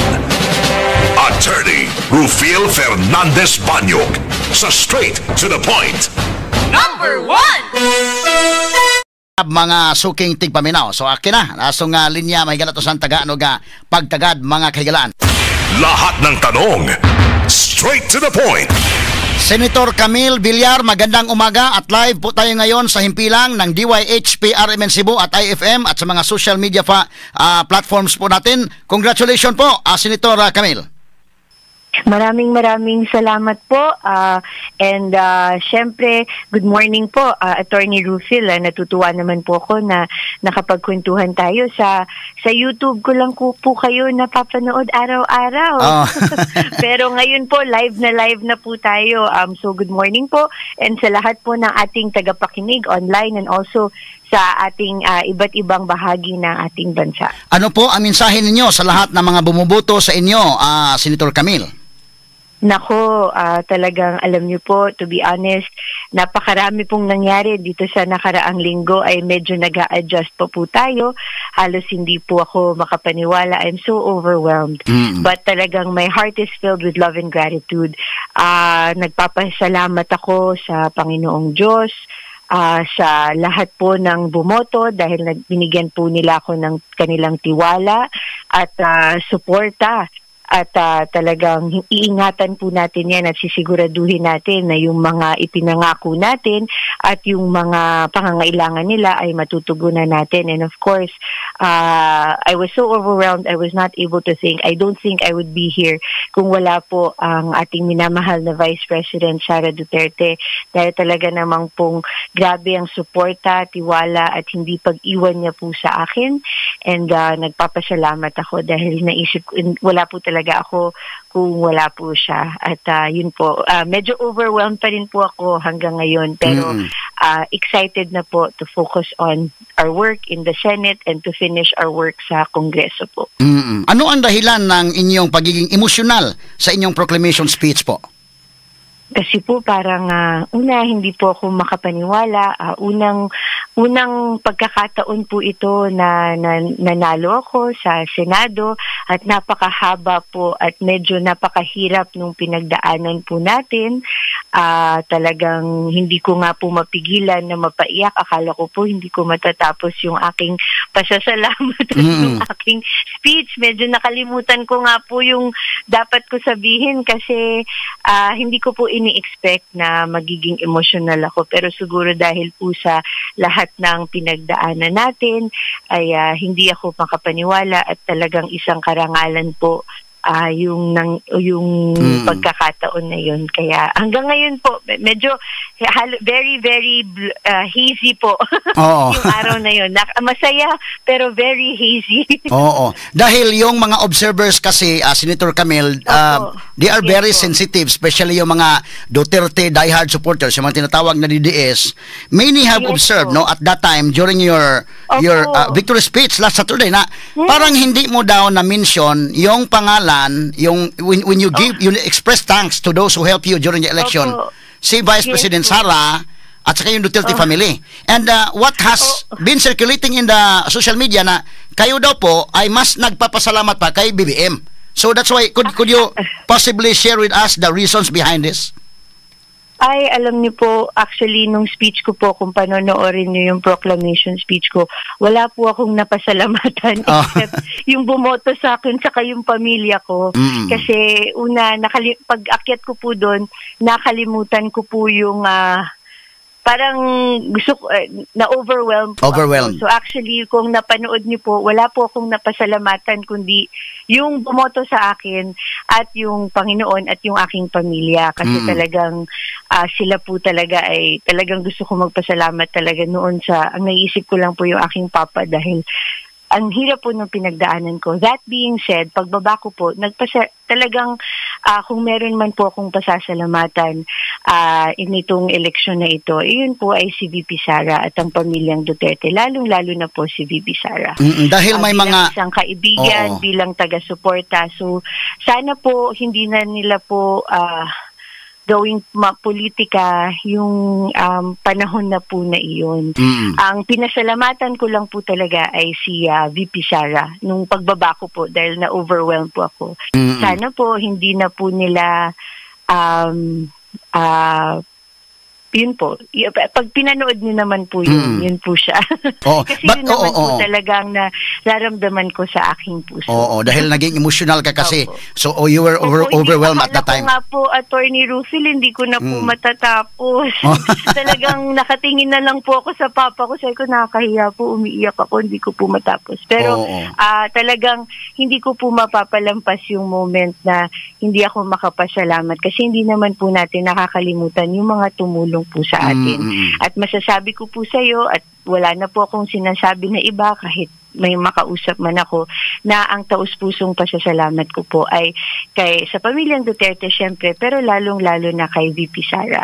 Attorney Rufil Fernandez Banyo sa Straight to the Point. Number 1! Mga suking tigpaminaw. So akin na, naso nga linya may gala to sa Tagalog nga pagtagad mga kahigalaan. Lahat ng tanong, straight to the point. Senator Camille Villar, magandang umaga at live po tayo ngayon sa himpilang ng DYHP RMN Cebu at IFM at sa mga social media platforms po natin. Congratulations po, Senator Camille. Maraming salamat po and syempre good morning po Attorney Rufil. Natutuwa naman po ako na nakapagkwentuhan tayo sa YouTube ko lang po kayo napapanood araw-araw. Pero ngayon po live na po tayo. So good morning po and sa lahat po ng ating tagapakinig online and also sa ating iba't ibang bahagi ng ating bansa. Ano po ang mensahe ninyo sa lahat ng mga bumuboto sa inyo, Senator Camille? Nako, talagang alam niyo po, to be honest, napakarami pong nangyari dito sa nakaraang linggo ay medyo nag-a-adjust po tayo. Halos hindi po ako makapaniwala. I'm so overwhelmed. But talagang my heart is filled with love and gratitude. Nagpapasalamat ako sa Panginoong Diyos, sa lahat po ng bumoto dahil binigyan po nila ako ng kanilang tiwala at suporta. At talagang iingatan po natin yan at sisiguraduhin natin na yung mga ipinangako natin at yung mga pangangailangan nila ay matutugunan natin. And of course, I was so overwhelmed, I was not able to think. I don't think I would be here kung wala po ang ating minamahal na Vice President Sara Duterte. Dahil talaga namang pong grabe ang suporta, tiwala at hindi pag-iwan niya po sa akin. And nagpapasalamat ako dahil naisip ko, wala po talaga ako kung wala po siya. At yun po, medyo overwhelmed pa rin po ako hanggang ngayon. Pero excited na po to focus on our work in the Senate and to finish our work sa Kongreso po. Ano ang dahilan ng inyong pagiging emosyonal sa inyong proclamation speech po? Kasi po parang hindi po ako makapaniwala. Unang pagkakataon po ito na nanalo ako sa Senado at napakahaba po at medyo napakahirap nung pinagdaanan po natin. Talagang hindi ko nga po mapigilan na mapaiyak. Akala ko po hindi ko matatapos yung aking pasasalamat at yung aking speech. Medyo nakalimutan ko nga po yung dapat ko sabihin kasi hindi ko po ini-expect na magiging emotional ako. Pero siguro dahil po sa lahat ng pinagdaanan natin ay hindi ako makapaniwala at talagang isang karangalan po yung pagkakataon na yun. Kaya hanggang ngayon po, medyo very, very hazy po yung araw na yun. Masaya, pero very hazy. Oo. Dahil yung mga observers kasi, Senator Camille, they are very sensitive, especially yung mga Duterte diehard supporters, yung mga tinatawag na DDS. Many have observed, no, at that time, during your victory speech last Saturday, na parang hindi mo daw na-mention yung pangalan pangalan, yung when you give, you express thanks to those who help you during the election. Opo. Si Vice Yes President po. Sara at saka yung Duterte family. And what has been circulating in the social media na kayo daw po ay mas nagpapasalamat pa kay BBM. So that's why, could you possibly share with us the reasons behind this? Ay, alam niyo po, actually, nung speech ko po, kung panonoorin niyo yung proclamation speech ko, wala po akong napasalamatan except yung bumoto sa akin saka yung pamilya ko. Kasi una, pag akyat ko po doon, nakalimutan ko po yung parang gusto ko, na-overwhelmed po Overwhelmed. ako. So actually, kung napanood niyo po, wala po akong napasalamatan kundi yung bumoto sa akin at yung Panginoon at yung aking pamilya. Kasi talagang sila po talaga ay talagang gusto ko magpasalamat talaga noon sa, ang naiisip ko lang po yung aking papa dahil ang hirap po nung pinagdaanan ko. That being said, pagbaba ko po, talagang kung meron man po akong pasasalamatan in itong eleksyon na ito, iyon po ay si VP Sara at ang pamilyang Duterte, lalong-lalo na po si VP Sara. Dahil may bilang mga... isang kaibigan, bilang taga-suporta. So, sana po hindi na nila po gawing politika yung panahon na po na iyon. Ang pinasalamatan ko lang po talaga ay si VP Sara nung pagbaba ko po dahil na-overwhelmed po ako. Sana po hindi na po nila yun po. Pag pinanood niyo naman po yun, yun po siya. Kasi yun naman po talagang nararamdaman ko sa aking puso. Oo, dahil naging emotional ka kasi. So, you were overwhelmed at that time. Nga po, Attorney Rufil, hindi ko na po matatapos. Talagang nakatingin na lang po ako sa papa ko. Sabi ko, nakakahiya po, umiiyak ako, hindi ko po matapos. Pero talagang hindi ko po mapapalampas yung moment na hindi ako makapasalamat. Kasi hindi naman po natin nakakalimutan yung mga tumulong po sa atin. At masasabi ko po sa iyo at wala na po akong sinasabi na iba kahit may makausap man ako na ang taus-pusong pasasalamat ko po ay sa pamilyang Duterte syempre pero lalong-lalo na kay VP Sara.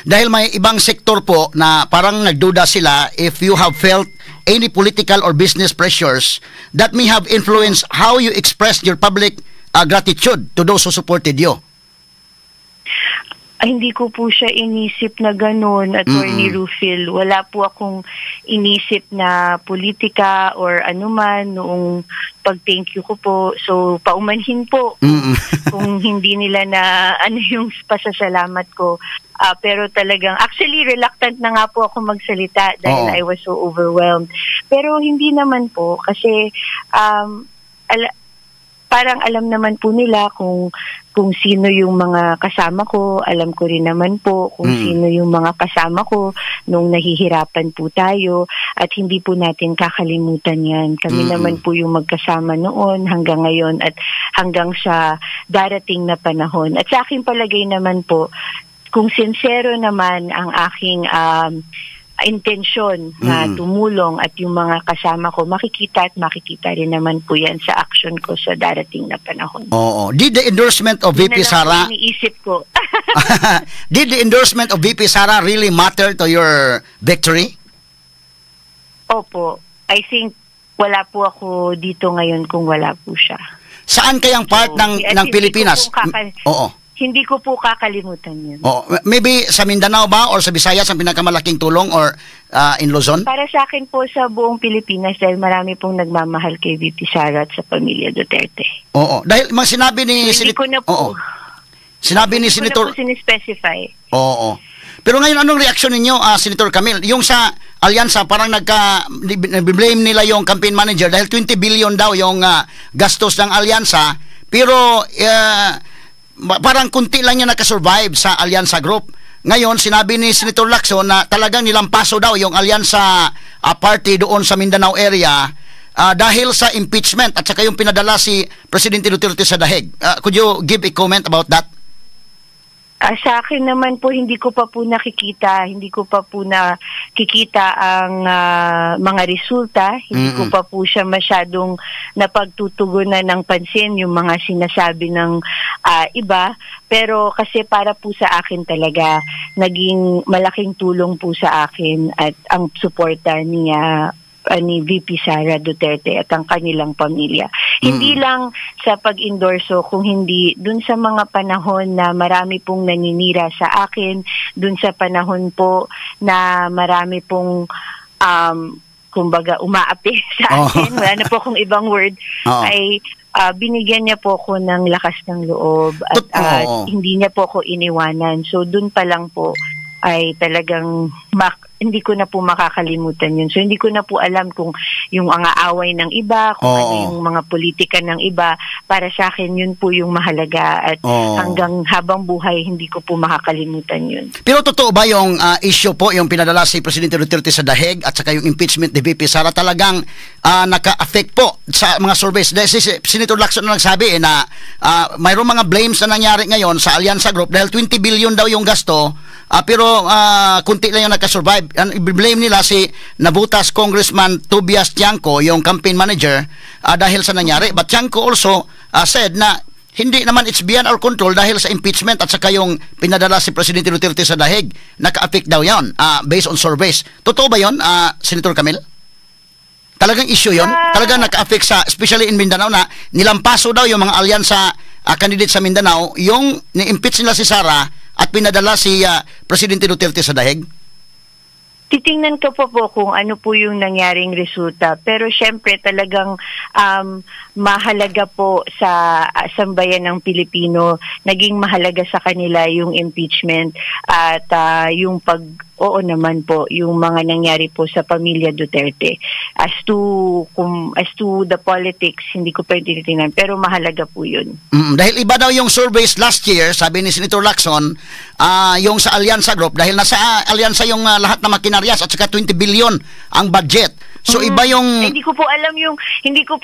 Dahil may ibang sektor po na parang nagduda sila if you have felt any political or business pressures that may have influenced how you express your public gratitude to those who supported you. Hindi ko po siya inisip na ganun, Attorney Rufil. Wala po akong inisip na politika or anuman noong pag-thank you ko po. So, paumanhin po kung hindi nila na yung pasasalamat ko. Pero talagang, actually, reluctant na nga po ako magsalita dahil I was so overwhelmed. Pero hindi naman po kasi parang alam naman po nila kung sino yung mga kasama ko. Alam ko rin naman po kung sino yung mga kasama ko nung nahihirapan po tayo at hindi po natin kakalimutan yan. Kami naman po yung magkasama noon hanggang ngayon at hanggang sa darating na panahon. At sa aking palagay naman po, kung sincero naman ang aking intensyon na tumulong at yung mga kasama ko, makikita rin naman po yan sa action ko sa darating na panahon. Oo. Did the endorsement of VP Sara... iniisip ko. Did the endorsement of VP Sara really matter to your victory? Opo. I think wala po ako dito ngayon kung wala po siya. Saan kayang part ng Pilipinas? Hindi ko po kakalimutan yun. Maybe sa Mindanao ba or sa Visayas ang pinakamalaking tulong or in Luzon? Para sa akin po sa buong Pilipinas dahil marami pong nagmamahal kay VP Sara at sa pamilya Duterte. Oo. Dahil sinabi ni Sinabi ni Senator... Hindi ko na po sinispecify. Oo. Pero ngayon, anong reaksyon ninyo, Senator Camille? Yung sa alyansa, parang nag-blame nila yung campaign manager dahil 20 billion daw yung gastos ng alyansa. Pero... parang kunti lang yung nakasurvive sa Alyansa Group. Ngayon, sinabi ni Senator Lacson na talagang nilampaso daw yung Alyansa party doon sa Mindanao area dahil sa impeachment at saka yung pinadala si Presidente Duterte sa dahig. Could you give a comment about that? Sa akin naman po, hindi ko pa po nakikita ang mga resulta. Hindi ko pa po siya masyadong napagtutugunan ng pansin yung mga sinasabi ng iba. Pero kasi para po sa akin talaga, naging malaking tulong po sa akin at ang suporta niya ni VP Sara Duterte at ang kanilang pamilya. Hindi lang sa pag-endorso, kung hindi dun sa mga panahon na marami pong naninira sa akin, dun sa panahon po na marami pong kumbaga umaapi sa akin, wala na po akong ibang word, ay binigyan niya po ako ng lakas ng loob at hindi niya po ako iniwanan. So dun pa lang po ay talagang hindi ko na po makakalimutan yun. So hindi ko na po alam kung yung mga away ng iba, kung ano yung mga politika ng iba. Para sa akin, yun po yung mahalaga at hanggang habang buhay, hindi ko po makakalimutan yun. Pero totoo ba yung issue po, yung pinadala si Presidente Duterte sa Dahig at saka yung impeachment ni VP Sara talagang naka-affect po sa mga surveys? Dahil si Senator Lacson na nagsabi na mayroong mga blames na nangyari ngayon sa Alyansa Group dahil 20 billion daw yung gasto, pero kunti lang yung nakasurvive. I-blame nila si nabutas Congressman Tobias Tiangco, yung campaign manager, dahil sa nangyari. But Tiangco also said na hindi naman it's beyond our control dahil sa impeachment at saka yung pinadala si Presidente Duterte sa Dahig. Naka-affect daw yan based on surveys. Totoo ba yun, Senator Camille? Talagang issue yun? Talagang naka-affect sa, especially in Mindanao, na nilampaso daw yung mga alyansa candidate sa Mindanao, yung ni-impeach nila si Sara at pinadala si Presidente Duterte sa Dahig? Titingnan ko po kung ano po yung nangyaring resulta. Pero syempre talagang mahalaga po sa sambayan ng Pilipino, naging mahalaga sa kanila yung impeachment at yung oo naman po, yung mga nangyari po sa pamilya Duterte. As to the politics, hindi ko pa tinitingnan, pero mahalaga po yun. Dahil iba daw yung surveys last year, sabi ni Senator Lacson, yung sa Alyansa Group, dahil nasa Alyansa yung lahat na makinarias at saka 20 billion ang budget. So iba yung hindi ko po alam hindi ko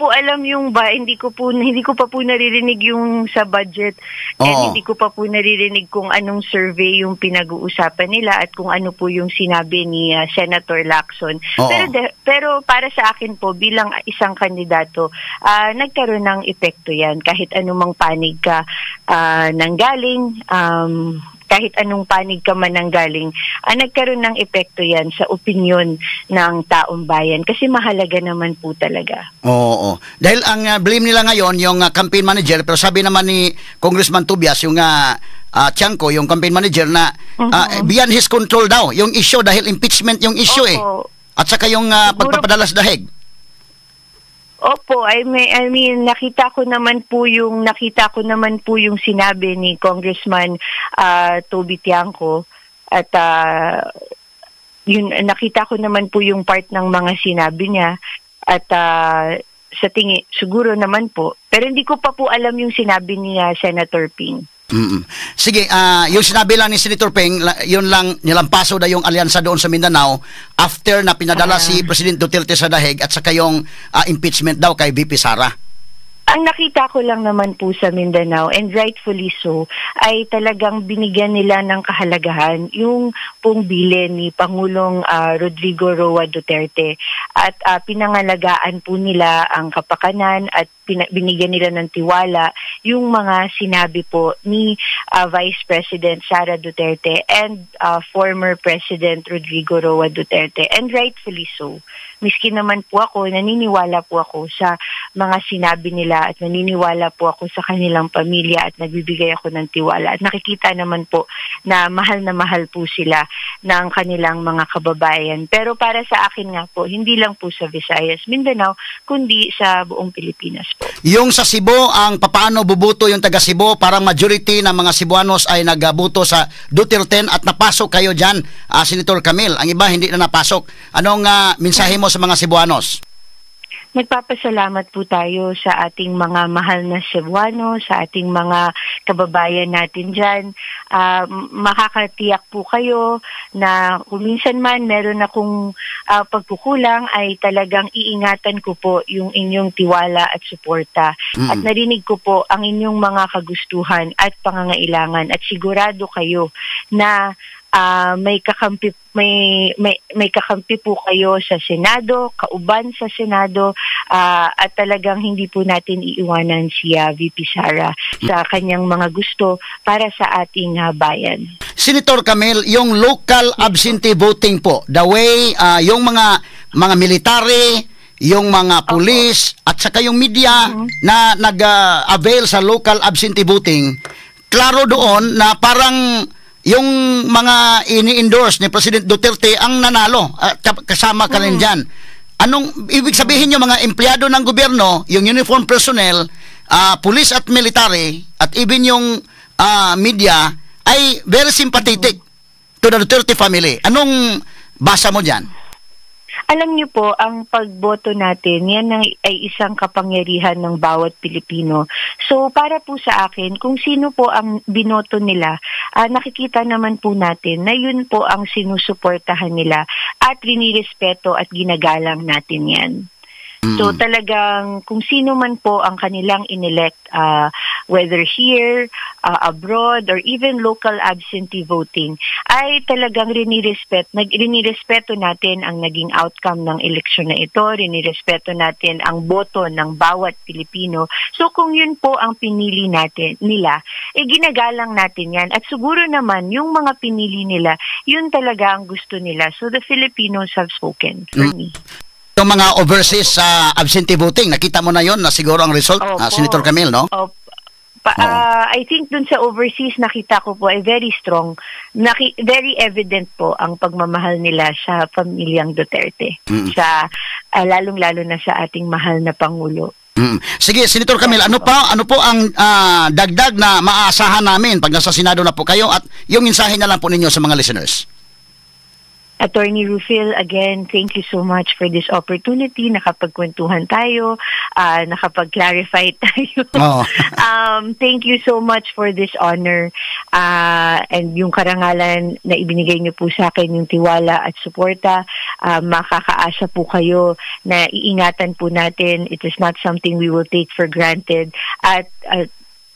pa po naririnig yung sa budget. And hindi ko pa po naririnig kung anong survey yung pinag-uusapan nila at kung ano po yung sinabi ni Senator Lacson. Pero para sa akin po bilang isang kandidato, nagkaroon ng epekto 'yan kahit anumang panig ka nanggaling, kahit anong panig ka man nanggaling, nagkaroon ng epekto yan sa opinyon ng taong bayan kasi mahalaga naman po talaga. Oo. Dahil ang blame nila ngayon yung campaign manager, pero sabi naman ni Congressman Tobias, yung Tiangco, yung campaign manager na beyond his control daw yung issue dahil impeachment yung issue at saka yung pagpapadala sa Dahig. Opo, I mean nakita ko naman po yung sinabi ni Congressman Toby Tiangco at yun nakita ko naman po yung part ng mga sinabi niya at sa tingin siguro naman po, pero hindi ko pa po alam yung sinabi ni Senator Ping. Sige, yung sinabi lang ni Senator Ping, yun lang, nilampaso na yung alyansa doon sa Mindanao after na pinadala si President Duterte sa Dahig at saka yung impeachment daw kay VP Sara. Ang nakita ko lang naman po sa Mindanao, and rightfully so, ay talagang binigyan nila ng kahalagahan yung pong bilin ni Pangulong Rodrigo Roa Duterte at pinangalagaan po nila ang kapakanan at binigyan nila ng tiwala yung mga sinabi po ni Vice President Sara Duterte and former President Rodrigo Roa Duterte, and rightfully so. Miski naman po ako, naniniwala po ako sa mga sinabi nila at naniniwala po ako sa kanilang pamilya at nagbibigay ako ng tiwala. At nakikita naman po na mahal po sila ng kanilang mga kababayan. Pero para sa akin nga po, hindi lang po sa Visayas, Mindanao, kundi sa buong Pilipinas po. Yung sa Cebu, ang papaano bubuto yung taga Cebu, parang majority ng mga Cebuanos ay nagbuto sa Duterte at napasok kayo dyan, Senator Camille. Ang iba hindi na napasok. Anong mensahe mo sa mga Cebuanos? Nagpapasalamat po tayo sa ating mga mahal na Cebuano, sa ating mga kababayan natin dyan. Makakatiyak po kayo na kung minsan man meron akong pagkukulang ay talagang iingatan ko po yung inyong tiwala at suporta. At narinig ko po ang inyong mga kagustuhan at pangangailangan at sigurado kayo na may kakampi po kayo sa Senado, kauban sa Senado, at talagang hindi po natin iiwanan si VP Sara sa kanyang mga gusto para sa ating bayan. Senator Camille, yung local absentee voting po, the way yung mga military, yung mga police at saka yung media na nag-avail sa local absentee voting, klaro doon na parang yung mga ini-endorse ni President Duterte ang nanalo, kasama ka rin dyan. Anong ibig sabihin yung mga empleyado ng gobyerno, yung uniform personnel, police at military, at even yung media, ay very sympathetic to the Duterte family. Anong basa mo dyan? Alam niyo po, ang pagboto natin, yan ay isang kapangyarihan ng bawat Pilipino. So, para po sa akin, kung sino po ang binoto nila, nakikita naman po natin na yun po ang sinusuportahan nila at rinirespeto at ginagalang natin yan. So talagang kung sino man po ang kanilang inelect, whether here, abroad, or even local absentee voting, ay talagang rinirespeto natin ang naging outcome ng eleksyon na ito, rinirespeto natin ang boto ng bawat Pilipino. So kung yun po ang pinili nila, ginagalang natin yan. At siguro naman, yung mga pinili nila, yun talaga ang gusto nila. So the Filipinos have spoken for me. Yung mga overseas absentee voting, nakita mo na yon na siguro ang result, Senator Camille, no? I think dun sa overseas, nakita ko po ay very strong, very evident po ang pagmamahal nila sa pamilyang Duterte. Sa lalong-lalo na sa ating mahal na Pangulo. Sige, Senator Camille, ano po ang dagdag na maaasahan namin pag nasa Senado na po kayo, at yung mensahe na lang po ninyo sa mga listeners? Attorney Rufil, again, thank you so much for this opportunity. Nakapagkwentuhan tayo, nakapag-clarify tayo. Thank you so much for this honor and yung karangalan na ibinigay niyo po sa akin, yung tiwala at suporta. Makakaasa po kayo na iingatan po natin. It is not something we will take for granted. At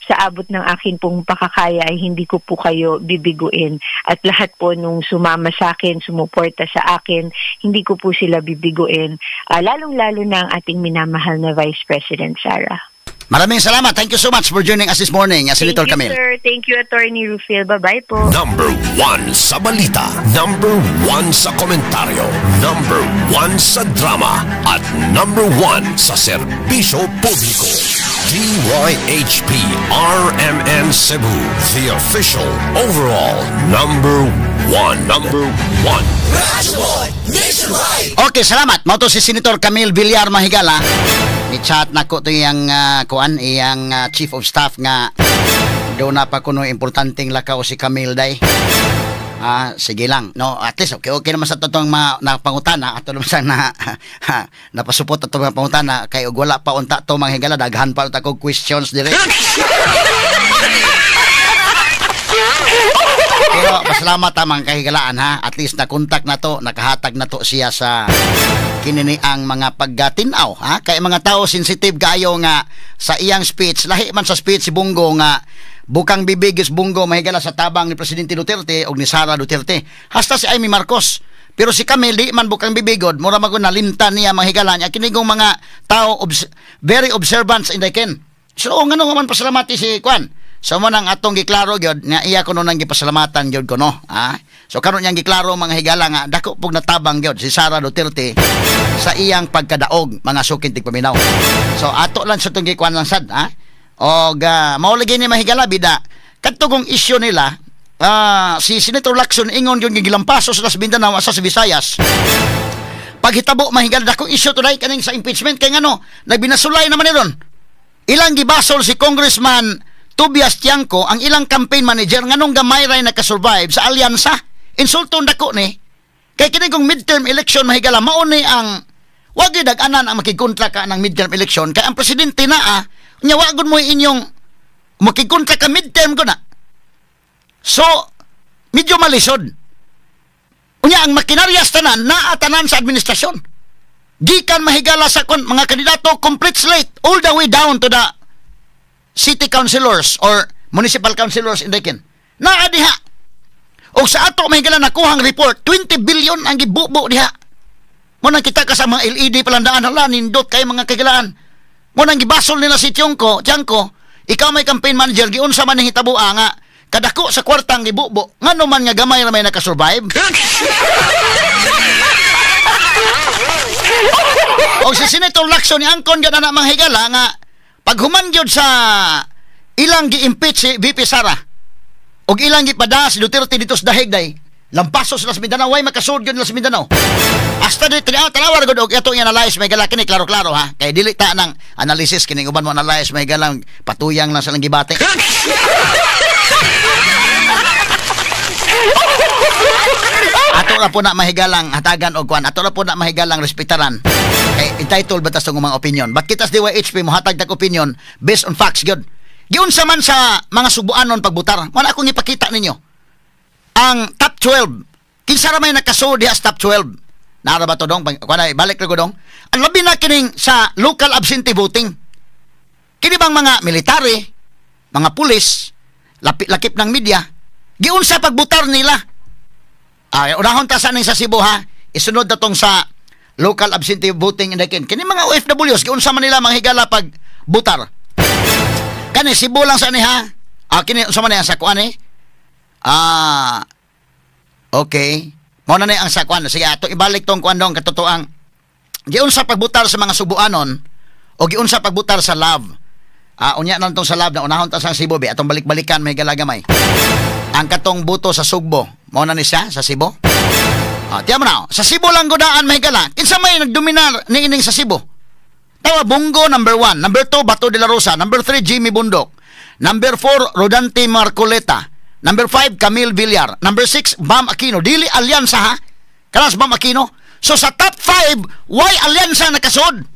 sa abot ng akin pong pakakaya ay hindi ko po kayo bibiguin. At lahat po nung sumama sa akin, sumuporta sa akin, hindi ko po sila bibiguin. Lalong-lalo na ang ating minamahal na Vice President Sara. Maraming salamat. Thank you so much for joining us this morning, Senator Camille. Thank you, sir. Thank you, Attorney Rufil. Bye-bye po. Number 1 sa balita, number 1 sa komentaryo, number 1 sa drama, at number 1 sa serbisyo publiko. DYHP RMN Cebu, the official overall number 1. Number 1. Nationwide. Okay, salamat. Mao to si Senator Camille Villar Mahigala. I-chat na ko to yung Chief of Staff nga doon na pa kuno importanteng lakaw si Camille day. Sige lang, no, at least okay naman sa totong napangutana ato naman sa napasupot ato mga pangutana kay ug wala pa unta to mga higala, daghan pa ta kog questions dire. Pero pasalamat tamang kahigalaan at least na kontak na to, nakahatag na to siya sa kinini ang mga paggatinaw kay mga tao sensitive kayo nga sa iyang speech, lahi man sa speech si Bungo nga bukang bibigis Bungo mahigala sa tabang ni Presidente Duterte o ni Sara Duterte, hasta si Amy Marcos. Pero si Camille di man bukang bibigod, mura maguna lintan niya mahigala niya kinigong mga tao very observant in the ken. So ngano man pasalamati si Kwan. So mo nang atong giklaro gyud nga iya kuno nang gipasalamatan gyud kuno. So karon niyang giklaro mga higala nga dako pug natabang gyud si Sara Duterte sa iyang pagkadaog mga sukintig paminaw. So ato lang sa tong gikuan lang sad og maulagi ni mahigala bida kadtong issue nila si Senator Lacson ingon gyud gilampaso sa Mindanao sa Visayas. Paghitabo mahigala dako issue to kaning sa impeachment kay ngano nagbinasulay naman ni ron. Ilang gibasol si Congressman Tobias Tiangco ang ilang campaign manager nganong gamay ray nakasurvive sa alyansa. Insulton dako ni kay kini kung midterm election mahigala mao ni ang wag gyud dag-anan ang makigkontra ka ng midterm election kay ang presidente na nya wagod mo inyong makigkontra ka midterm ko na. So medyo malisod. Unya ang makinaryas tanan naatanan sa administrasyon. Gikan mahigala sa mga kandidato complete slate all the way down to the city councilors or municipal councilors in Dakin. Naa diha. O sa ato mahigala nakuhang report, 20 billion ang gibubo diha. Mo nang kita ka sa mga LED palandaan hala nindot kay mga kagilaan. Mo nang gibasol nila si Tiangco, ikaw may campaign manager giunsa man ning hitabua nga kadako sa kwartang gibubo, ngano man nga gamay ra may nakasurvive. O si Senator Lacson ni angkon gana na manghigala nga paghuman gyud sa ilang gi-impeach si VP Sara og ilang gipada si Duterte dito sa dahig day lampaso sa Las Mindanao way makasud gyud Las Mindanao. Hasta dito tanawar gud og ato analyze may gala kini klaro-klaro ha kay dili ta nang analysis kini uban mo analyze may galang patuyang lang sa lang gibate. Ato ra po na mahigalang hatagan og kwan, ato ra po na mahigalang respetaran. Kay entitled batas tong mga opinion. Bakit as DYHP mo hatag tag opinion based on facts gyud. Giunsa man sa mga subuanon pagbutar. Mo na akong ipakita ninyo. Ang top 12. Kinsa ra may nakasud diha sa top 12. Nara ba to dong? Kuan balik ra ko dong. Ang labi na kining sa local absentee voting. Kini bang mga military, mga pulis, lakip ng media, giunsa pagbutar nila. Unahon ta sa ning sa Cebu ha. Isunod na tong sa local absentee voting indikin. Kini mga OFWs giunsa man nila manghigala pag butar. Kani Cebu lang sa ni ha. Kini unsa man sa kuan eh. Okay. Mao na ni ang sa kuan. Sige ato ibalik tong kuan dong katotoang giunsa pagbutar sa mga Subuanon o giunsa pagbutar sa love. Unya na tong sa love na unahon ta sa Cebu be atong balik-balikan may galagamay. Ang katong buto sa Sugbo, mao na ni siya sa Cebu. Tiyan mo na, sa Cebu lang godaan may gala. Kinsa may nagdominar ni ining sa Cebu? Tawa Bongo number 1, number 2 Bato de la Rosa, number 3 Jimmy Bundok, number 4 Rodante Marcoleta, number 5 Camille Villar, number 6 Bam Aquino. Dili alyansa ha? Kanas Bam Aquino. So sa top 5, why alyansa nakasod?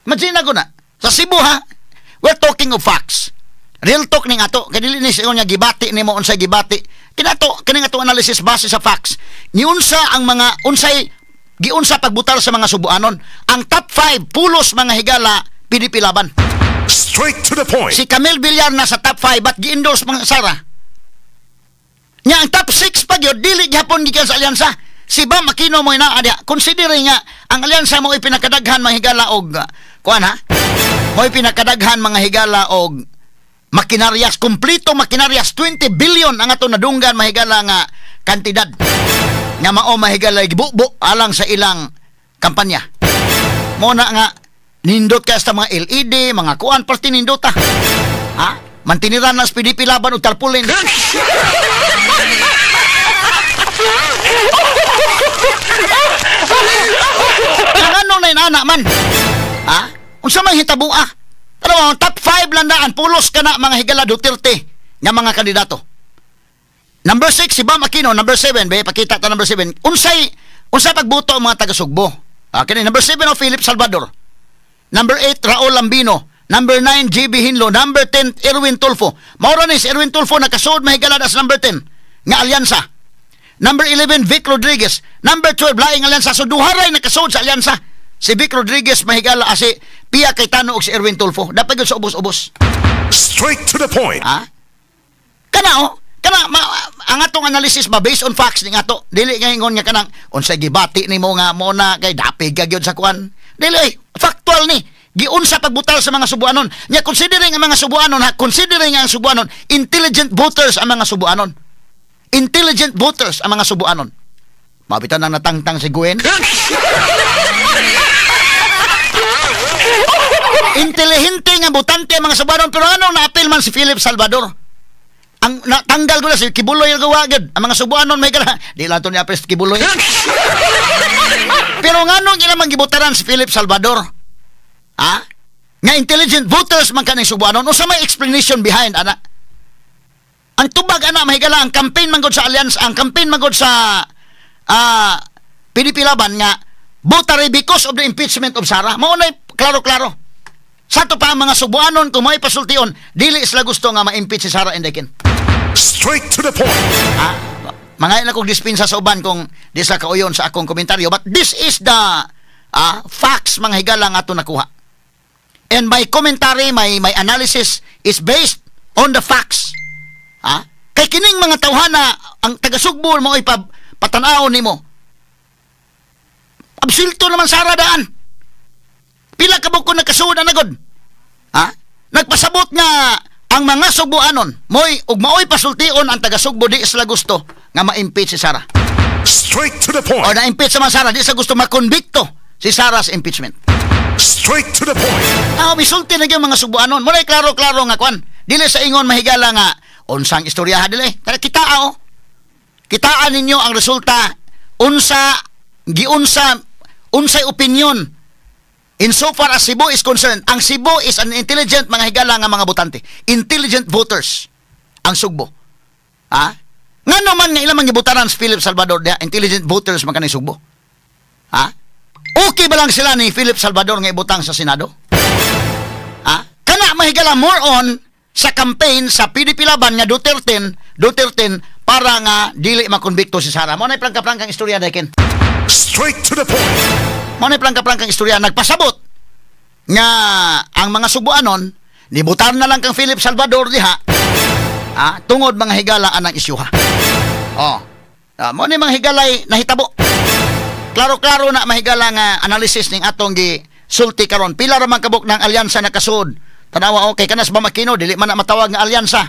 Imagine ko na. Sa Cebu ha, we're talking of facts. Real talk ning ato. Kaya dili ni sa nga gibati ni mo unsay gibati. Kinato kining ato analysis base sa facts. Niunsa ang mga unsay giunsa pagbutar sa mga Subuanon. Ang top 5 pulos mga higala PDP laban. Straight to the point. Si Camille Villar na sa top 5 but gi-endorse mga Sara. Nya ang top 6 pa gyud dili gihapon gikan sa alyansa. Si Bam Aquino mo ina adya. Consider nga ang alyansa mo ipinakadaghan mga higala og kuan ha. Mo ipinakadaghan mga higala og makinaryas, kumplito makinaryas, 20 billion ang ato nadunggan mahigala nga kantidad nga mao mahigala gibubo alang sa ilang kampanya. Mo na nga nindot ka sa mga LED, mga kuan parte nindota. Ha? Mantiniran nas PDP laban og tarpulin. Ano na inana man? Ha? Unsa man hitabuah? Ano, top 5 landaan, pulos ka na mga higala Duterte nga mga kandidato. Number 6, si Bam Aquino. Number 7, pakita ta number 7. Unsay pagbuto ang mga taga-Sugbo. Okay, number 7, Philip Salvador. Number 8, Raul Lambino. Number 9, JB Hinlo. Number 10, Erwin Tulfo. Maura ni si Erwin Tulfo nakasud mahigala das number 10 nga alyansa. Number 11, Vic Rodriguez. Number 12, laing alyansa. So duharay nakasud sa alyansa. Si Vic Rodriguez mahigala si Pia Cayetano og si Erwin Tulfo. Dapat yun sa ubos-ubos. Straight to the point. Kana ang atong analysis ba based on facts ning ato. Dili nga ingon nga kanang unsay gibati nimo nga mo na kay dapig ka gyud sa kuan. Dili factual ni. Giunsa pagbutal sa mga Subuanon. Nya considering ang mga Subuanon considering ang Subuanon, intelligent voters ang mga Subuanon. Intelligent voters ang mga Subuanon. Mabitan nang natangtang si Gwen. Intelihente nga butante mga Subuanon pero ano na-appeal man si Philip Salvador. Ang natanggal ko na si Kibuloy ang gawagad. Ang mga Subuanon may gala. Di lang ito ni-appeal si Kibuloy. Pero nga nung ilang manggibutaran si Philip Salvador. Nga intelligent voters man ka ng Subuanon. O sa may explanation behind, ana. Ang tubag, ana, mahigala, ang campaign manggod sa Alliance, ang campaign manggod sa PDP laban nga, votary because of the impeachment of Sara. Maunay, klaro-klaro. Sa to pa ang mga Subuanon kung may pasultion, dili sila gusto nga ma-impeach si Sara Indekin. Straight to the point. Mga ina kong dispensa sa uban kung di sa kauyon sa akong komentaryo. But this is the facts mga higala nga ito nakuha. And my commentary, my analysis is based on the facts. Kay kining mga tawhana ang taga-Sugbo mo ipapatanaw nimo. Absulto naman Sara daan. Pila ka buko nagkasuda na god. Nagpasabot nga ang mga Sugboanon moy ug maoy pasultion ang taga Sugbo di sila gusto nga ma-impeach si Sara. Straight to the point. O na-impeach sa mga Sara, di sa gusto makonbikto si Sara sa impeachment. Straight to the point. Misulti na yung mga Sugboanon. Muna klaro-klaro nga kwan. Dili sa ingon mahigala nga unsang istorya dili. Kaya kitaan kitaan ninyo ang resulta unsay opinion. In so far as Cebu is concerned, ang Cebu is an intelligent mga higala nga mga botante. Intelligent voters ang Sugbo. Nga naman nga ilang mga butaran si Philip Salvador dia, intelligent voters man kanang Sugbo. Okay ba lang sila ni Philip Salvador nga ibutang sa Senado? Kana mahigala more on sa campaign sa PDP laban nga Duterte para nga dili makonbikto si Sara. Mo na plangka-plangkang istorya dakin. Straight to the point. Mo na plangka-plangkang istorya nagpasabot nga ang mga Sugboanon nibutar na lang kang Philip Salvador diha. Tungod mga higala anang isyuha. Mo ni mga higalay nahitabo. Klaro-klaro na mahigala nga analysis ning atong gisulti karon. Pila ra man kabuk ng alyansa na kasud. Tanawa okay kanas ba makino dili man na matawag nga alyansa.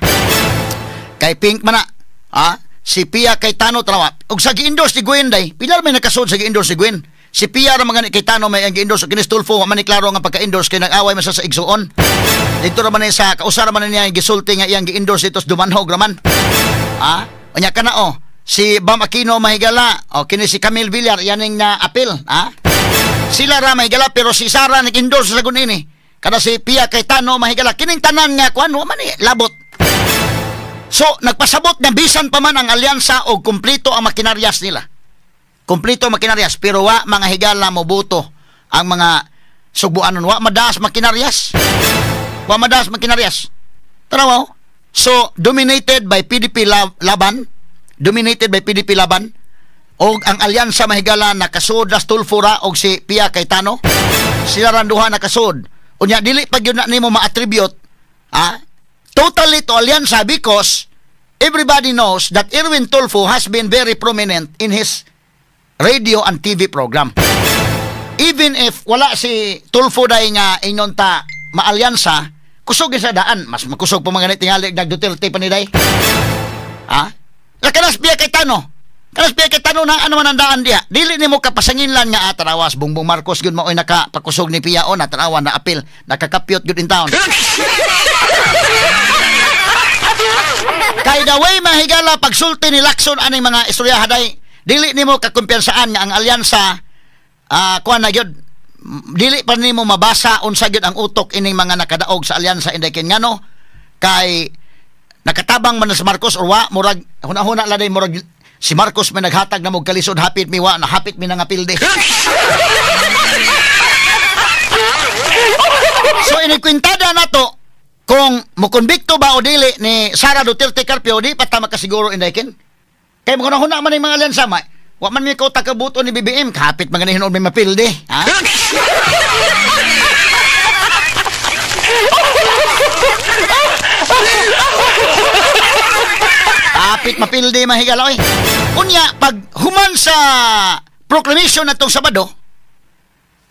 Kay Pink man na. Si Pia Cayetano tanawa. Og sa gi-endorse ni Gwen day, pila ra may nakasud sa gi-endorse ni Gwen. Si Pia ra mga ni Cayetano may ang gi-endorse kini Tulfo man ni klaro nga pagka-endorse kay nag-away man sa igsuon. Dito ra man sa kausara man niya gisulti nga iyang gi-endorse dito sa Dumanhog raman. Unya kana si Bam Aquino mahigala, kini si Camille Villar yaning na appeal, sila ra mahigala pero si Sara nag-endorse sa gun ini. Kada si Pia Cayetano mahigala kining tanan nga kuan man ni labot. So nagpasabot na bisan pa man ang alyansa og kumpleto ang makinaryas nila. Kumpleto ang makinaryas pero wa mga higala mo boto ang mga Sugboanon wa madaas makinaryas. Wa madaas makinaryas. Tanaw. So dominated by PDP laban. Dominated by PDP laban og ang alyansa mahigala nakasud na Tulfura og si Pia Cayetano sila ran duha nakasud unya dili pag yun na nimo ma-attribute totally to alyansa because everybody knows that Erwin Tulfo has been very prominent in his radio and TV program. Even if wala si Tulfo day nga inonta maalyansa kusog sa daan mas makusog pa mga tingali nag Duterte pa ni day. Kanas Pia Cayetano. Kanas Pia Cayetano na ano man ang daan diya. Dili nimo kapasanginlan nga tarawas Bongbong Marcos gyud maoy nakapakusog ni Pia na tanawa na apil nakakapyot gyud in town. Kay the way mahigala pagsulti ni Lacson aning mga istorya haday dili nimo kakumpiyansaan nga ang alyansa kuan na gyud dili pa nimo mabasa unsa gyud ang utok ining mga nakadaog sa alyansa inday ken ngano kay nakatabang man sa Marcos or wa murag huna-huna la day murag si Marcos may naghatag na mog kalisod hapit mi wa nahapit mi nga pilde. So inikwintada nato kung mokonbikto ba o dili ni Sara Duterte Carpio di pa ta makasiguro inday ken. Kay mo huna man ang mga alyansa wa man mi ko takabuto ni BBM kahapit mga hinon may mapilde. Kapit mapilde mahigala oy. Unya pag human sa proclamation natong Sabado,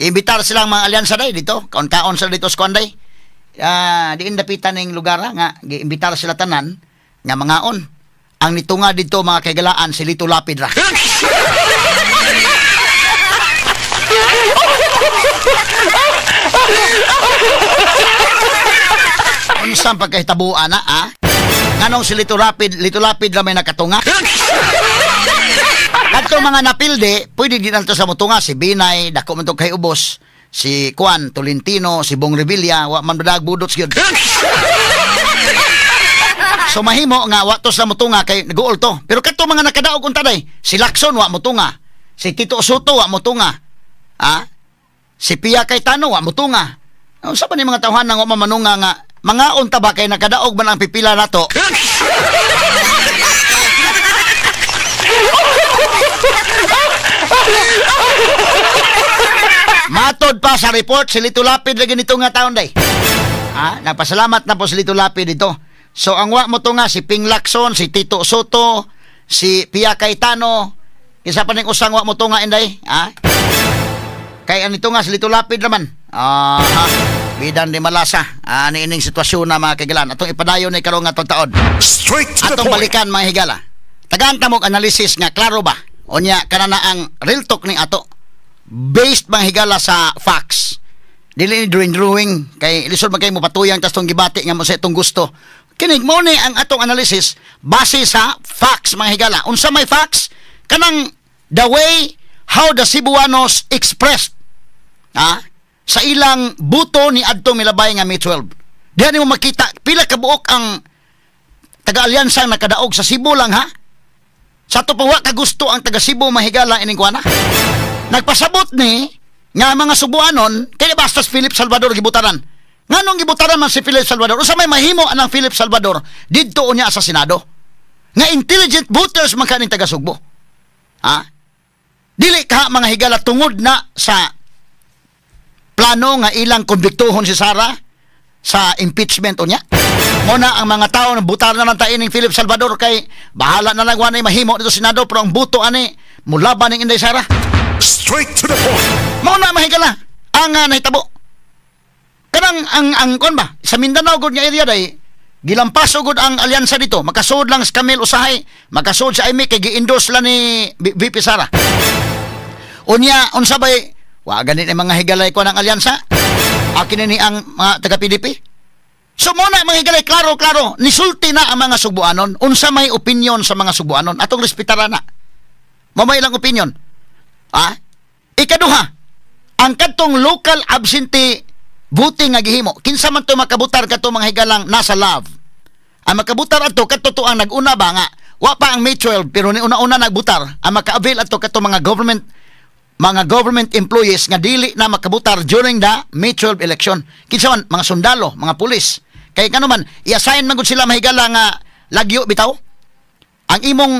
iimbitar silang mga alyansa day dito, kaon-kaon sila dito sa Konday. Diin dapitan ning lugar nga giimbitar sila tanan nga mangaon. Ang nitunga dito mga kagalaan si Lito Lapid ra. Unsang pagkahitabuan na nganong si Lito Lapid ra may nakatunga. Kadto mga napilde, pwede din alto sa mutunga si Binay, dako man to kay ubos, si Juan Tolentino, si Bong Revilla, wa man badag budots gyud. So mahimo nga wa to sa mutunga kay naguol to. Pero kadto mga nakadaog unta day, si Lacson wa mutunga, si Tito Soto wa mutunga. Si Pia Cayetano wa mutunga. Unsa pa ni mga tawhan nga mamanunga nga mga unta ba kay nakadaog man ang pipila nato? Matod pa sa report si Lito Lapid lagi nito nga taon day. Nagpasalamat na po si Lito Lapid dito. So ang wa mo to nga si Ping Lacson, si Tito Soto, si Pia Cayetano, isa pa ning usang wa mo to nga inday. Kay anito nga si Lito Lapid naman. Bidan di malasa. Niining sitwasyon na mga kaigalan. Atong ipadayon ni karong atong taon. Straight to the Atong point. balikan mga higala. Tagaan ta mog analysis nga klaro ba? Unya kanana ang real talk ni ato. Based mga higala sa facts. Dili ni drawing kay lisod magkay mo patuyang tas tong gibati nga mo sa itong gusto. Kinig mo ni ang atong analysis base sa facts mga higala. Unsa may facts? Kanang the way how the Cebuanos expressed sa ilang buto ni adtong milabay nga May 12. Diyan mo makita pila ka buok ang taga-alyansa nakadaog sa Cebu lang ha. Sa to pa wa ka gusto ang taga Cebu mahigala ining kuana. Nagpasabot ni nga mga Subuanon kay bastos Philip Salvador gibutaran. Nganong gibutaran man si Philip Salvador? Usa may mahimo anang Philip Salvador didto unya sa Senado. Nga intelligent voters man kaning taga Sugbo. Dili ka mga higala tungod na sa plano nga ilang konbiktuhon si Sara sa impeachment unya. Muna ang mga tao na butar na lang ining Philip Salvador kay bahala na lang wanay mahimo dito Senado pero ang buto ani mulaban ning Inday Sara. Straight to the point. Muna mahigala ang nahitabo. Kanang ang kon ba sa Mindanao gud nga area day gilampas gud ang alyansa dito. Makasud lang si Camille Usahay, makasud sa Amy kay gi-endorse la ni VP Sara. Unya unsa bay wa ganit ang mga higalay ko ng alyansa. Akin ni ang mga taga PDP. So muna mga higalay klaro nisulti na ang mga Subuanon. Unsa may opinion sa mga Subuanon atong respetara na. Mamay lang opinion. Ikaduha, ang katong local absentee voting nga gihimo. Kinsa man to makabutar kato mga higalang nasa love. Ang makabutar ato kato to ang nag-una ba nga wa pa ang May 12 pero ni una-una nagbutar ang maka-avail ato kato mga government employees nga dili na makabutar during the May 12 election. Kinsa man mga sundalo, mga pulis. Kay kano man i-assign man gud sila mahigala nga lagyo bitaw. Ang imong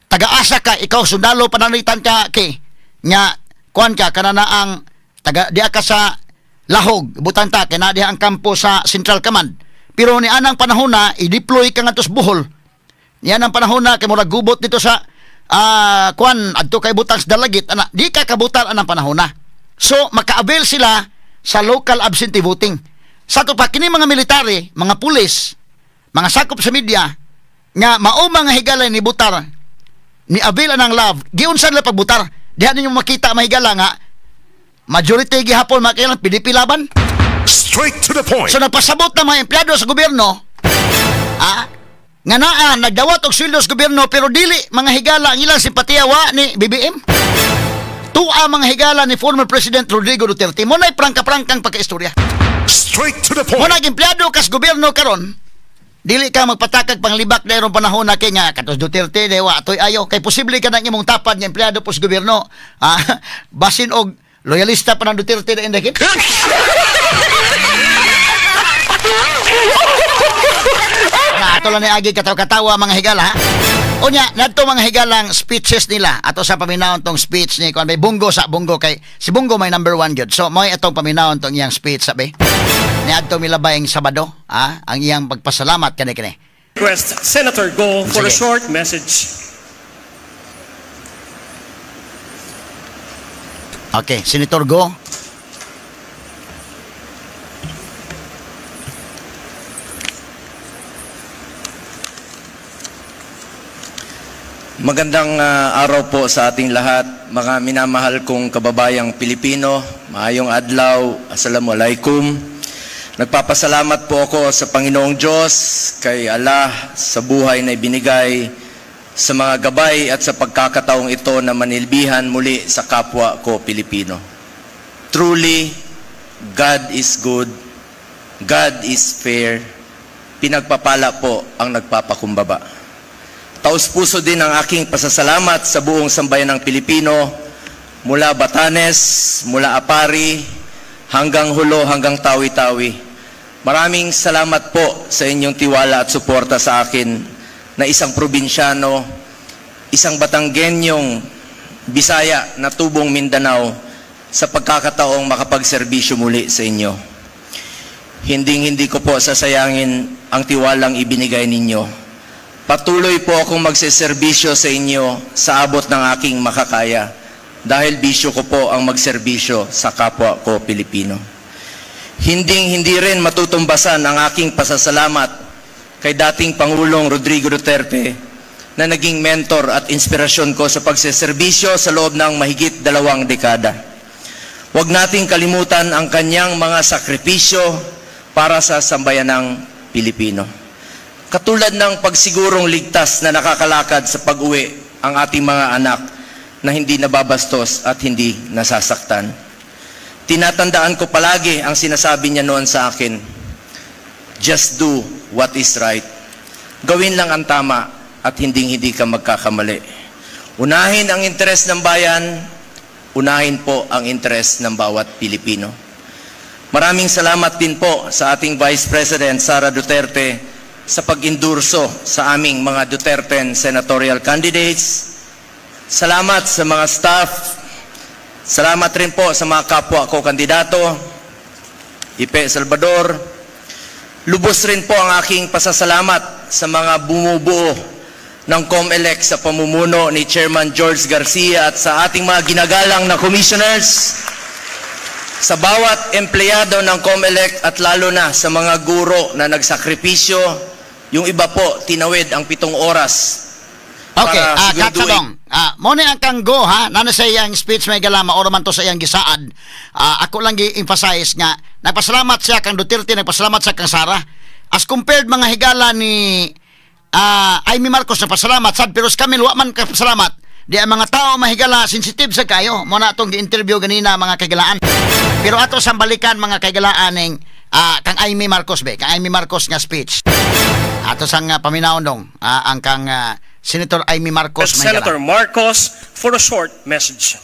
taga-asa ka ikaw sundalo panalitan ka kay nga kuan ka kanana ang taga diha ka sa Lahog butang ta kay na diha ang kampo sa Central Command. Pero ni anang panahon na i-deploy ka ngadto sa Bohol. Ni anang panahon na kay murag gubot dito sa kuan adto kay butang sa Dalagit ana di ka kabutar anang panahon na. So maka-avail sila sa local absentee voting. Sa to pa kini mga military, mga pulis, mga sakop sa media nga mao mga higalay ni butar ni avail anang love. Giunsa nila pagbutar? Diha ninyo makita mahigala nga majority gihapon makilang PDP laban. Straight to the point. So napasabot na mga empleyado sa gobyerno nga nagdawat og sweldo sa gobyerno pero dili mga higala ang ilang simpatiya wa ni BBM. Tuwa mga higala ni former President Rodrigo Duterte. Mo nay prangka-prangkang pagkaistorya. Straight to the Mo point. nag empleyado kas gobyerno karon dili ka magpatakag panglibak dayron panahon na kay nga katos Duterte dewa atoy ayo kay posible ka nang imong tapad nga empleyado pos gobyerno basin og loyalista pa ng Duterte na indakit. Ato lang ni agi katawa-katawa mga higala ha. Unya nadto mga higalang speeches nila ato sa paminawon tong speech ni kon may Bungo sa Bungo kay si Bungo may number 1 gyud. So moy atong paminawon tong iyang speech sabi. Ni adto milabayng Sabado ang iyang pagpasalamat kani. Request Senator Go for a Sige. short message. Okay, Senator Go. Magandang araw po sa ating lahat, mga minamahal kong kababayang Pilipino. Maayong adlaw, assalamualaikum. Nagpapasalamat po ako sa Panginoong Diyos, kay Allah sa buhay na ibinigay, sa mga gabay at sa pagkakataong ito na manilbihan muli sa kapwa ko Pilipino. Truly, God is good, God is fair, pinagpapala po ang nagpapakumbaba. Taus-puso din ang aking pasasalamat sa buong sambayan ng Pilipino, mula Batanes, mula Apari, hanggang Hulo, hanggang Tawi-Tawi. Maraming salamat po sa inyong tiwala at suporta sa akin na isang probinsyano, isang Batanggenyong Bisaya na tubong Mindanao sa pagkakataong makapagserbisyo muli sa inyo. Hindi ko po sasayangin ang tiwalang ibinigay ninyo. Patuloy po akong magseserbisyo sa inyo sa abot ng aking makakaya dahil bisyo ko po ang magserbisyo sa kapwa ko Pilipino. Hindi rin matutumbasan ang aking pasasalamat kay dating Pangulong Rodrigo Duterte na naging mentor at inspirasyon ko sa pagseserbisyo sa loob ng mahigit 2 dekada. Huwag nating kalimutan ang kanyang mga sakripisyo para sa sambayanang Pilipino. Katulad ng pagsigurong ligtas na nakakalakad sa pag-uwi ang ating mga anak na hindi nababastos at hindi nasasaktan. Tinatandaan ko palagi ang sinasabi niya noon sa akin, just do what is right. Gawin lang ang tama at hindi ka magkakamali. Unahin ang interes ng bayan, unahin po ang interes ng bawat Pilipino. Maraming salamat din po sa ating Vice President Sara Duterte sa pag-endurso sa aming mga Duterten senatorial candidates. Salamat sa mga staff. Salamat rin po sa mga kapwa ko kandidato. Ipe Salvador. Lubos rin po ang aking pasasalamat sa mga bumubuo ng COMELEC sa pamumuno ni Chairman George Garcia at sa ating mga ginagalang na commissioners, sa bawat empleyado ng COMELEC at lalo na sa mga guro na nagsakripisyo, yung iba po tinawid ang 7 oras. Okay, Katsalong, muna ang kanggo ha, nana sa iyang speech may galama o man to sa iyang gisaad. Ako lang gi-emphasize nga, nagpasalamat siya kang Duterte, nagpasalamat siya kang Sara. As compared mga higala ni Amy Marcos na pasalamat sad pero kami wa man ka pasalamat di ang mga tao mahigala sensitive sa kayo mo na itong gi-interview ganina mga kagalaan pero ato sa balikan mga kagalaan ng kang Amy Marcos kang Amy Marcos nga speech ato sang paminawon dong ang kang Senator Amy Marcos Senator Marcos for a short message.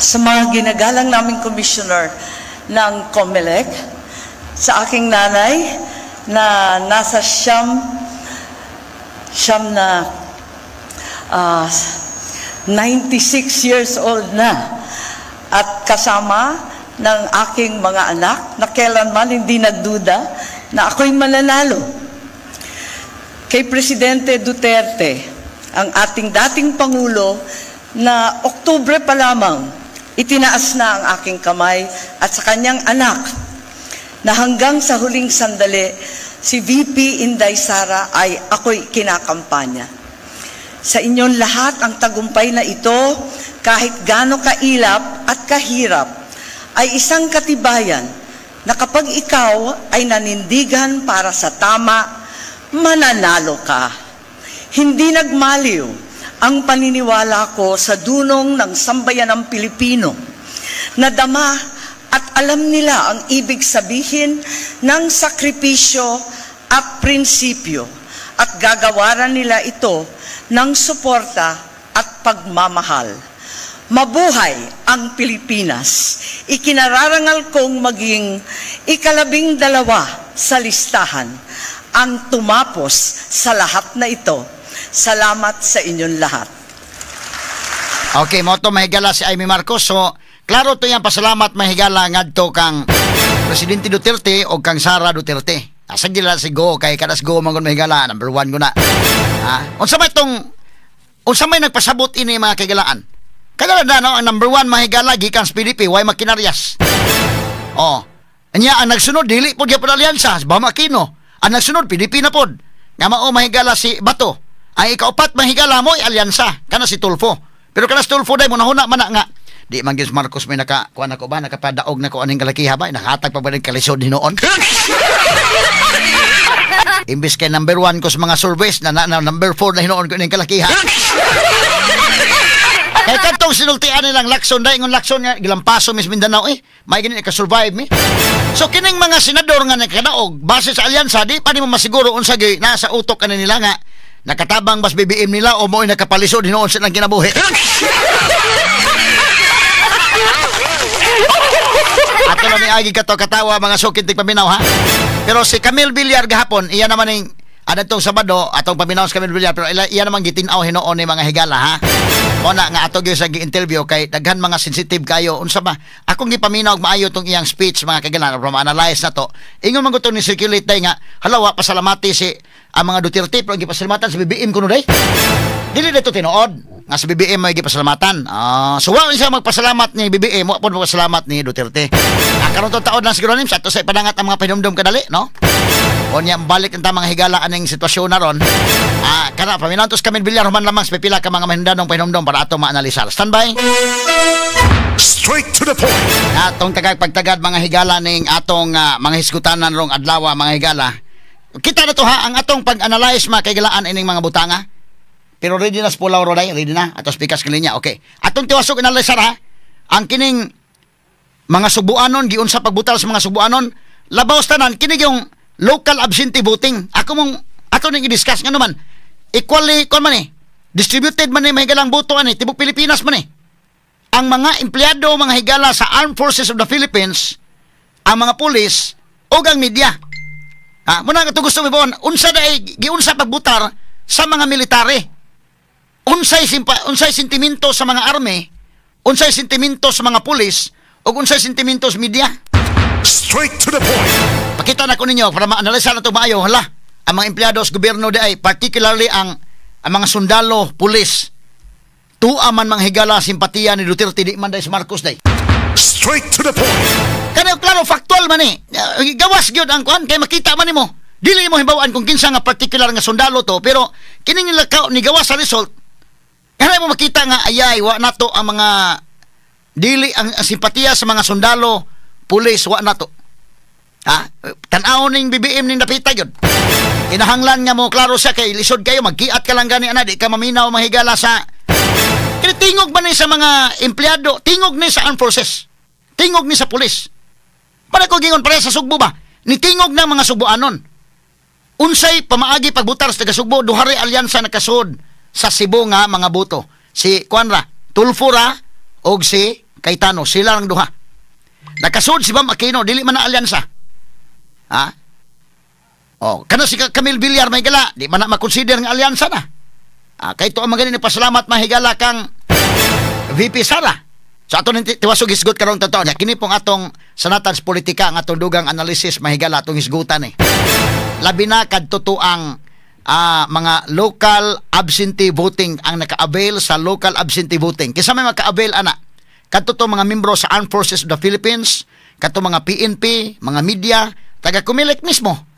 Sa mga ginagalang naming commissioner ng COMELEC, sa aking nanay na nasa siyam na 96 years old na at kasama ng aking mga anak na kailanman hindi nagduda na ako'y mananalo. Kay Presidente Duterte, ang ating dating Pangulo na Oktubre pa lamang itinaas na ang aking kamay at sa kanyang anak na hanggang sa huling sandali si VP Inday Sara ay ako'y kinakampanya. Sa inyong lahat ang tagumpay na ito kahit gaano kailap at kahirap ay isang katibayan na kapag ikaw ay nanindigan para sa tama, mananalo ka. Hindi nagmaliw ang paniniwala ko sa dunong ng sambayanang Pilipino. Nadama at alam nila ang ibig sabihin ng sakripisyo at prinsipyo at gagawaran nila ito ng suporta at pagmamahal. Mabuhay ang Pilipinas. Ikinararangal kong maging 12 sa listahan ang tumapos sa lahat na ito. Salamat sa inyong lahat. Okay, mo to mahigala si Amy Marcos. So, klaro to yan pasalamat mahigala ngadto kang Presidente Duterte o kang Sara Duterte. Asag dila si Go kay kadas Go man mahigala number 1 ko na. Unsa may nagpasabot ini mga kagalaan. Kagala na no, ang number 1 mahigala gikan sa PDP way makinaryas. Anya ang nagsunod dili pod gyapon alyansa, Bama Aquino. Ang nagsunod PDP na pod. Nga mao mahigala si Bato. Ang ikaupat mahigala mo ay alyansa kana si Tulfo. Pero kana si Tulfo day mo nahuna man nga di man gis Marcos may nakakuan ako ba nakapadaog na ko aning kalakiha ba nakahatag pa ba ning kalisod hinoon. Imbis kay number 1 ko sa mga surveys na number 4 na hinoon ko ning kalakiha. Kay katong sinultian nilang Lacson day ngon Lacson nga gilampaso mis Mindanao may gani ka survive mi. So kining mga senador nga nakadaog base sa alyansa di pa ni mo masiguro unsa gyud nasa utok kanila nila nga nakatabang bas BBM nila o mo'y nakapalisod hinoon silang kinabuhi. Ato na ni agi katawa mga sukintig paminaw ha. Pero si Camille Villar gahapon iya naman ning adtong Sabado atong paminaw si Camille Villar pero iya naman gitinaw hinoon ni mga higala ha. Mo na nga ato gyud sa gi-interview kay daghan mga sensitive kayo. Unsa ba? Akong gipaminaw og maayo tong iyang speech mga kagalan from analyze na to. Ingon man gutong ni circulate day nga halawa pasalamati si ang mga Duterte pero gipasalamatan sa BBM kuno day. Dili dito tinuod nga sa BBM may gipasalamatan. So wa siya magpasalamat ni BBM, wa pud magpasalamat ni Duterte. Karon to taon lang siguro nim sa to sa panangat ang mga pahinumdum kadali, no? Unya balik ang mga higala aning sitwasyon na ron. Kana paminantos kami bilyar human lamang sa pipila ka mga mahindanong pahinumdum para ato maanalisar. Standby. Straight to the point. Atong pagtagad mga higala ning atong mga hisgutanan rong adlaw mga higala. Kita na to ha ang atong pag-analyze mga kaigalaan ining mga butanga. Pero ready na sa pulaw roday, ready na atos pikas kalinya. Okay. Atong tiwasok analisar ha. Ang kining mga subuanon giunsa pagbutal sa mga subuanon, labaw tanan kini yung local absentee voting. Ako mong ato ning i-discuss nga naman. Equally kon man distributed man ni mahigalang boto ani tibok Pilipinas man ang mga empleyado mga higala sa Armed Forces of the Philippines, ang mga pulis ug ang media. Muna nga to gusto mo bon, unsa day giunsa pagbutar sa mga military. Unsay sentimento sa mga army, unsay sentimento sa mga pulis, ug unsay sentimento sa media. Straight to the point. Pakita na ko ninyo para ma-analyze na ito maayo. Hala, ang mga empleyado sa gobyerno di ay particularly ang mga sundalo, pulis, tuaman mga higala simpatiya ni Duterte di man day si Marcos day. Straight to the point. Kaya klaro factual man gawas gyud ang kuan kay makita man nimo. Dili mo himbawaan kung kinsa nga particular nga sundalo to pero kining nilakaw ni gawas sa result. Kaya mo makita nga ayay wa nato ang mga dili ang simpatiya sa mga sundalo, pulis wa nato. Tan-aw ning BBM ning napita gyud. Kinahanglan nga mo klaro siya kay lisod kayo magkiat ka lang gani ana di ka maminaw mahigala sa tingog ba ni sa mga empleyado, tingog ni sa armed forces, tingog ni sa pulis. Para ko gingon pare sa Sugbo ba? Ni tingog ng mga Subuanon. Unsay pamaagi pagbutar sa taga Sugbo, duhari alyansa nakasud sa Cebu nga mga boto. Si Kuanra, Tulfura og si Cayetano, sila lang duha. Nakasud si Bam Aquino, dili man na alyansa. Kana si Camille Villar may gala, di man na makonsider nga alyansa na. Kay to ang magaling ni pasalamat mahigala kang VP Sara. So ato ning tiwasog hisgot karong totoo nya kini pong atong sanatan sa politika ang atong dugang analysis mahigala atong hisgutan Labi na kadto ang mga local absentee voting ang naka-avail sa local absentee voting. Kisa may maka-avail ana kadto mga membro sa Armed Forces of the Philippines, kadto mga PNP, mga media, taga-Comelec mismo.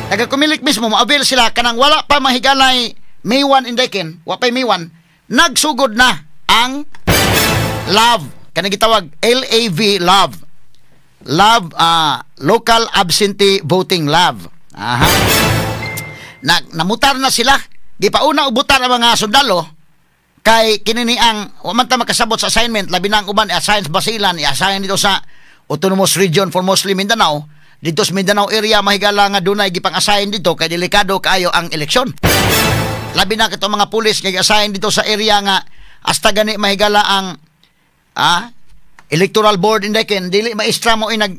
Taga-Comelec mismo ma-avail sila kanang wala pa mahigalay May 1 Indekin, wapay May 1, nagsugod na ang LAV, kanang gitawag LAV, LAV, Local Absentee Voting LAV. Namutar na sila, gipauna ubutar ang mga sundalo, kay kinini ang, waman ta makasabot sa assignment, labi na ang uban, i-assign sa Basilan, i-assign dito sa Autonomous Region for Muslim Mindanao, dito sa Mindanao area, mahigala nga dunay gipang-assign dito, kay delikado kaayo ang eleksyon. Labi na kito mga pulis nga i-assign dito sa area nga hasta gani mahigala ang electoral board indekin dili maestra mo nag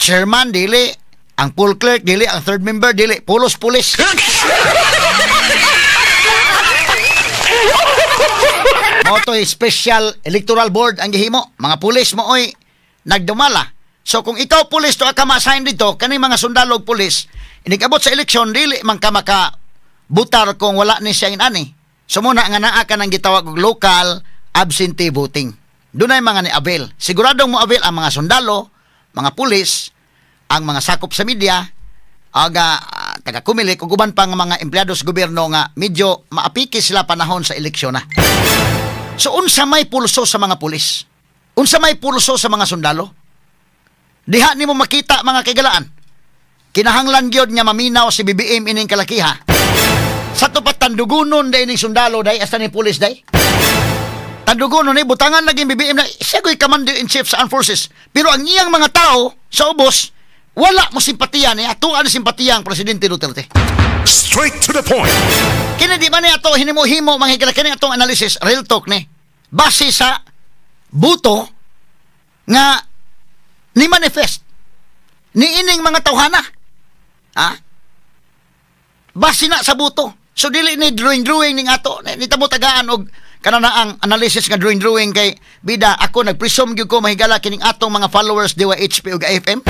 chairman dili ang poll clerk dili ang third member dili pulos pulis. Moto special electoral board ang gihimo mga pulis mo oy nagdumala. So kung ikaw pulis to ka ma-assign dito kani mga sundalo ug pulis inigabot sa eleksyon dili man ka maka butar kung wala ni siya inani. So muna nga naa ka ng gitawag og local absentee voting. Dunay mga ni-avail. Siguradong mo avail ang mga sundalo, mga pulis, ang mga sakop sa media, taga-Comelec ug uban pang mga empleyado sa gobyerno nga medyo maapiki sila panahon sa eleksyon na. So unsa may pulso sa mga pulis? Unsa may pulso sa mga sundalo? Diha nimo makita mga kagalaan. Kinahanglan gyud nga maminaw si BBM ining kalakiha. Sa tupat tandugunon day ning sundalo day asa ni pulis day. Tandugunon ni butangan lagi BBM na siya ko'y commander-in-chief sa Armed Forces. Pero ang iyang mga tao sa ubos wala mo simpatiya ni atuan simpatiya ang Presidente Duterte. Straight to the point. Kini di ba ni ato hinimo-himo mga kini atong analysis real talk ni base sa buto nga ni manifest ni ining mga tawhana. Base na sa buto. So dili ni drawing ning ato nitabo tagaan og kana na ang analysis nga drawing kay bida ako nagpresume gyud ko mahigala kining atong mga followers DYHP ug AFM.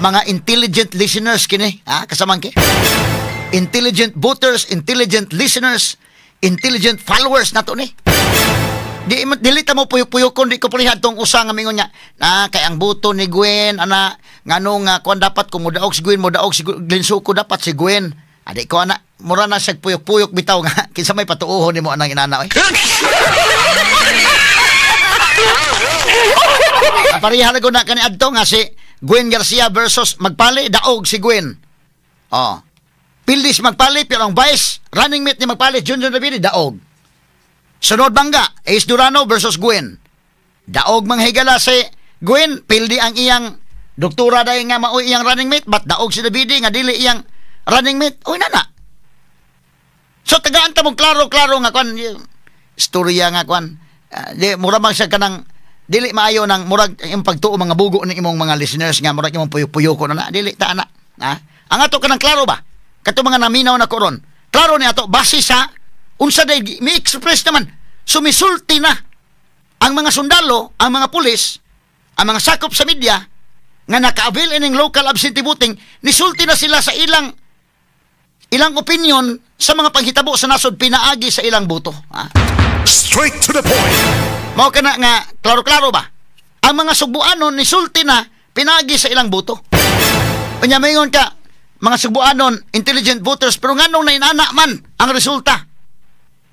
Mga intelligent listeners kini, kasamang ki. Intelligent voters, intelligent listeners, intelligent followers nato ni. Dili ta mo puyok-puyokon di ko prihad tong usa nga mingon niya na kay ang buto ni Gwen ana ngano nga kuan dapat kung modaog si Gwen modaog si Glen Suko dapat si Gwen. Adi ko ana mura na siya puyok-puyok bitaw nga kinsa may patuohon nimo anang inana oy. Parihan ko na kani adto nga si Gwen Garcia versus magpali daog si Gwen. Oh. Pildis magpali pero ang vice running mate ni magpali Junjun Rabidi daog. Sunod bangga Ace Durano versus Gwen. Daog manghigala si Gwen pildi ang iyang doktora day nga mao iyang running mate but daog si Rabidi nga dili iyang running mate. Oy nana. So tagaan ta mo klaro nga kwan istorya nga kwan. Di mura man siya kanang dili maayo nang murag yung pagtuo mga bugo ng imong mga listeners nga murag imong puyo-puyo ko na dili ta ana. Ang ato kanang klaro ba? Kato mga naminaw na koron. Klaro ni ato base sa unsa day mi-express naman. Sumisulti na ang mga sundalo, ang mga pulis, ang mga sakop sa media nga naka-avail ining local absentee voting, nisulti na sila sa ilang opinion sa mga panghitabo sa nasod pinaagi sa ilang boto. Straight to the point. Mao kana nga klaro-klaro ba? Ang mga Sugbuanon nisulti na pinaagi sa ilang boto. Unya mayon ka mga Sugbuanon intelligent voters pero nganong nainana man ang resulta.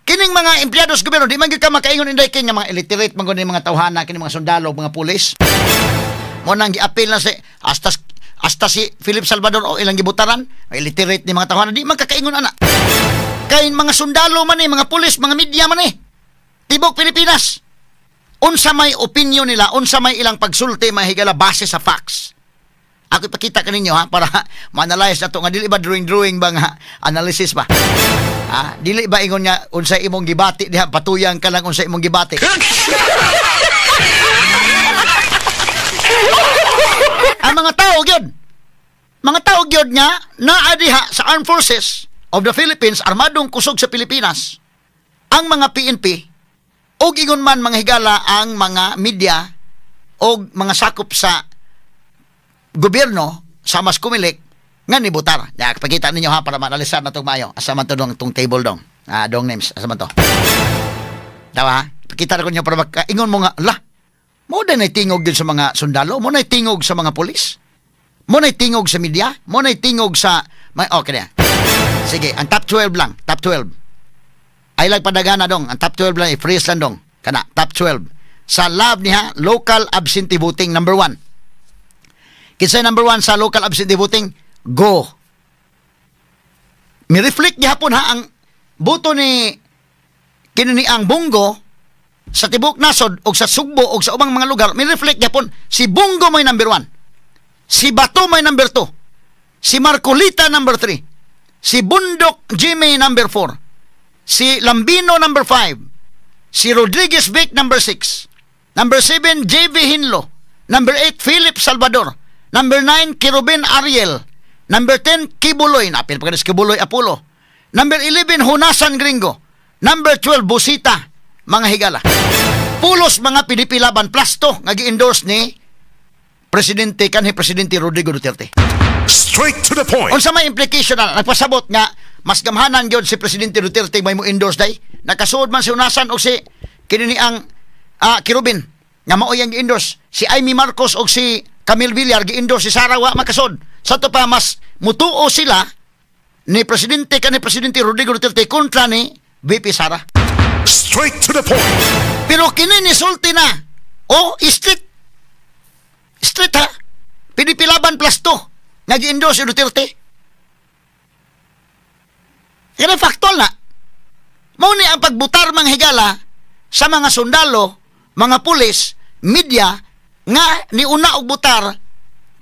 Kining mga empleyado sa gobyerno di man gyud ka makaingon inday kay nga mga illiterate man gud ni mga tawhana kini mga sundalo mga pulis. Mo nang giapil na si hasta si Philip Salvador o ilang gibutaran illiterate ni mga tawhana di man kakaingon ana. Kay mga sundalo man ni mga pulis mga media man ni tibok Pilipinas. Unsa may opinion nila, unsa may ilang pagsulti mahigala base sa facts. Ako ipakita kaninyo para ma-analyze nato nga dili ba drawing ba nga analysis ba. Dili ba ingon nga unsa imong gibati diha patuyang ka lang unsa imong gibati. Ang mga tao gyud nga naa diha sa Armed Forces of the Philippines armadong kusog sa Pilipinas. Ang mga PNP og ingon man mga higala ang mga media og mga sakop sa gobyerno sa mas kumilik nga nibutar. Pakita ninyo para ma-analysan na itong mayo. Asa man to dong itong table dong. Dong names. Asa man to. Dawa, pakita na ko nyo para ingon mo nga, mo na tingog din sa mga sundalo, mo na tingog sa mga polis, mo na tingog sa media, mo na tingog sa okay na. Sige, ang top 12 lang. Top 12. Ay lang padagana dong. Ang top 12 lang, i-freeze lang dong. Kana, top 12. Sa lab niya, local absentee voting, number 1. Kinsa number 1 sa local absentee voting? Go. Mi-reflect gihapon ang boto ni kinini ang Bungo sa tibok nasod o sa Sugbo o sa ubang mga lugar. Mi-reflect gihapon si Bungo may number 1. Si Bato may number 2. Si Marcolita number 3. Si Bundok Jimmy number 4. Si Lambino number 5. Si Rodriguez Vic number 6. Number 7 JV Hinlo. Number 8 Philip Salvador. Number 9 Kirubin Ariel. Number 10 Kibuloy. Napil pa ka Kibuloy Apollo. Number 11 Hunasan Gringo. Number 12 Busita. Mga higala. Pulos mga PDP laban plasto nga gi-endorse ni Presidente Rodrigo Duterte. Straight to the point. Unsa may implication na nagpasabot nga mas gamhanan gyud si Presidente Duterte may mo endorse day. Nakasuod man si Hunasan o si kinini ang Kirubin nga mao yang gi-endorse. Si Amy Marcos o si Camille Villar gi-endorse si Sara wa makasod. Sa to pa mas mutuo sila ni Presidente Rodrigo Duterte kontra ni VP Sara. Straight to the point. Pero kini ni sulti na. Street ha. PDP laban plus 2 nga gi-endorse si Duterte. Kaya factual na. Mao ni ang pagbutar mga higala sa mga sundalo, mga pulis, media nga ni una og butar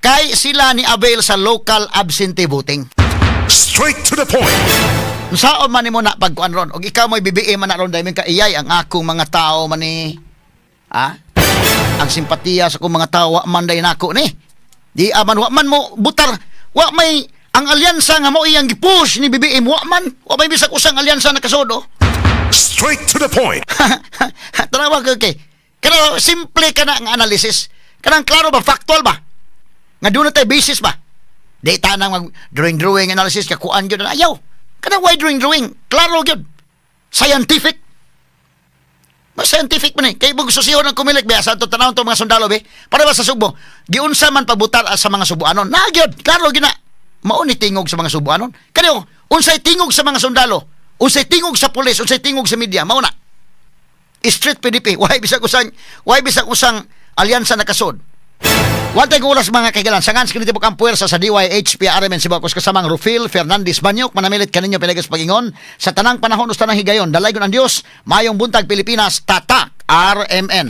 kay sila ni avail sa local absentee voting. Straight to the point. Saan man ni mo na pagkuan ron og ikaw mo'y BBM man na ron dahil ka iyay ang akong mga tao man ni ang simpatiya sa akong mga tao wa man day nako ni di aman wa man mo butar wa may ang alyansa nga mo iyang gipush ni BBM wa may bisag usang alyansa na kasodo. straight to the point. Tanawa ko kay. Pero simple ka na ang analysis. Kanang klaro ba, factual ba? Nga doon na tayo basis ba? Di tanang mag drawing analysis kakuan gyud na ayaw. Kanang why drawing? Klaro gyud. Scientific. Mas scientific man eh. Kay bug susiyon ang kumilik ba sa tanawon to mga sundalo be. Para ba sa Subo? Giunsa man pagbutar sa mga Subuanon. Na gyud, klaro gyud na. Mao ni tingog sa mga Subuanon. Kaniyo, unsay tingog sa mga sundalo? Unsay tingog sa pulis? Unsay tingog sa media? Mao na. Street PDP. Why bisag usang alyansa na kasod. Wantay ko ulas mga kaigalan. Sangan sa kinitibok ang puwersa sa DYHP RMN Sibakos kasamang Rufil Fernandez Banyok. Manamilit kaninyo pinagas pag-ingon. Sa tanang panahon o tanang higayon. Dalaygon ang Diyos. Mayong buntag Pilipinas. Tatak RMN.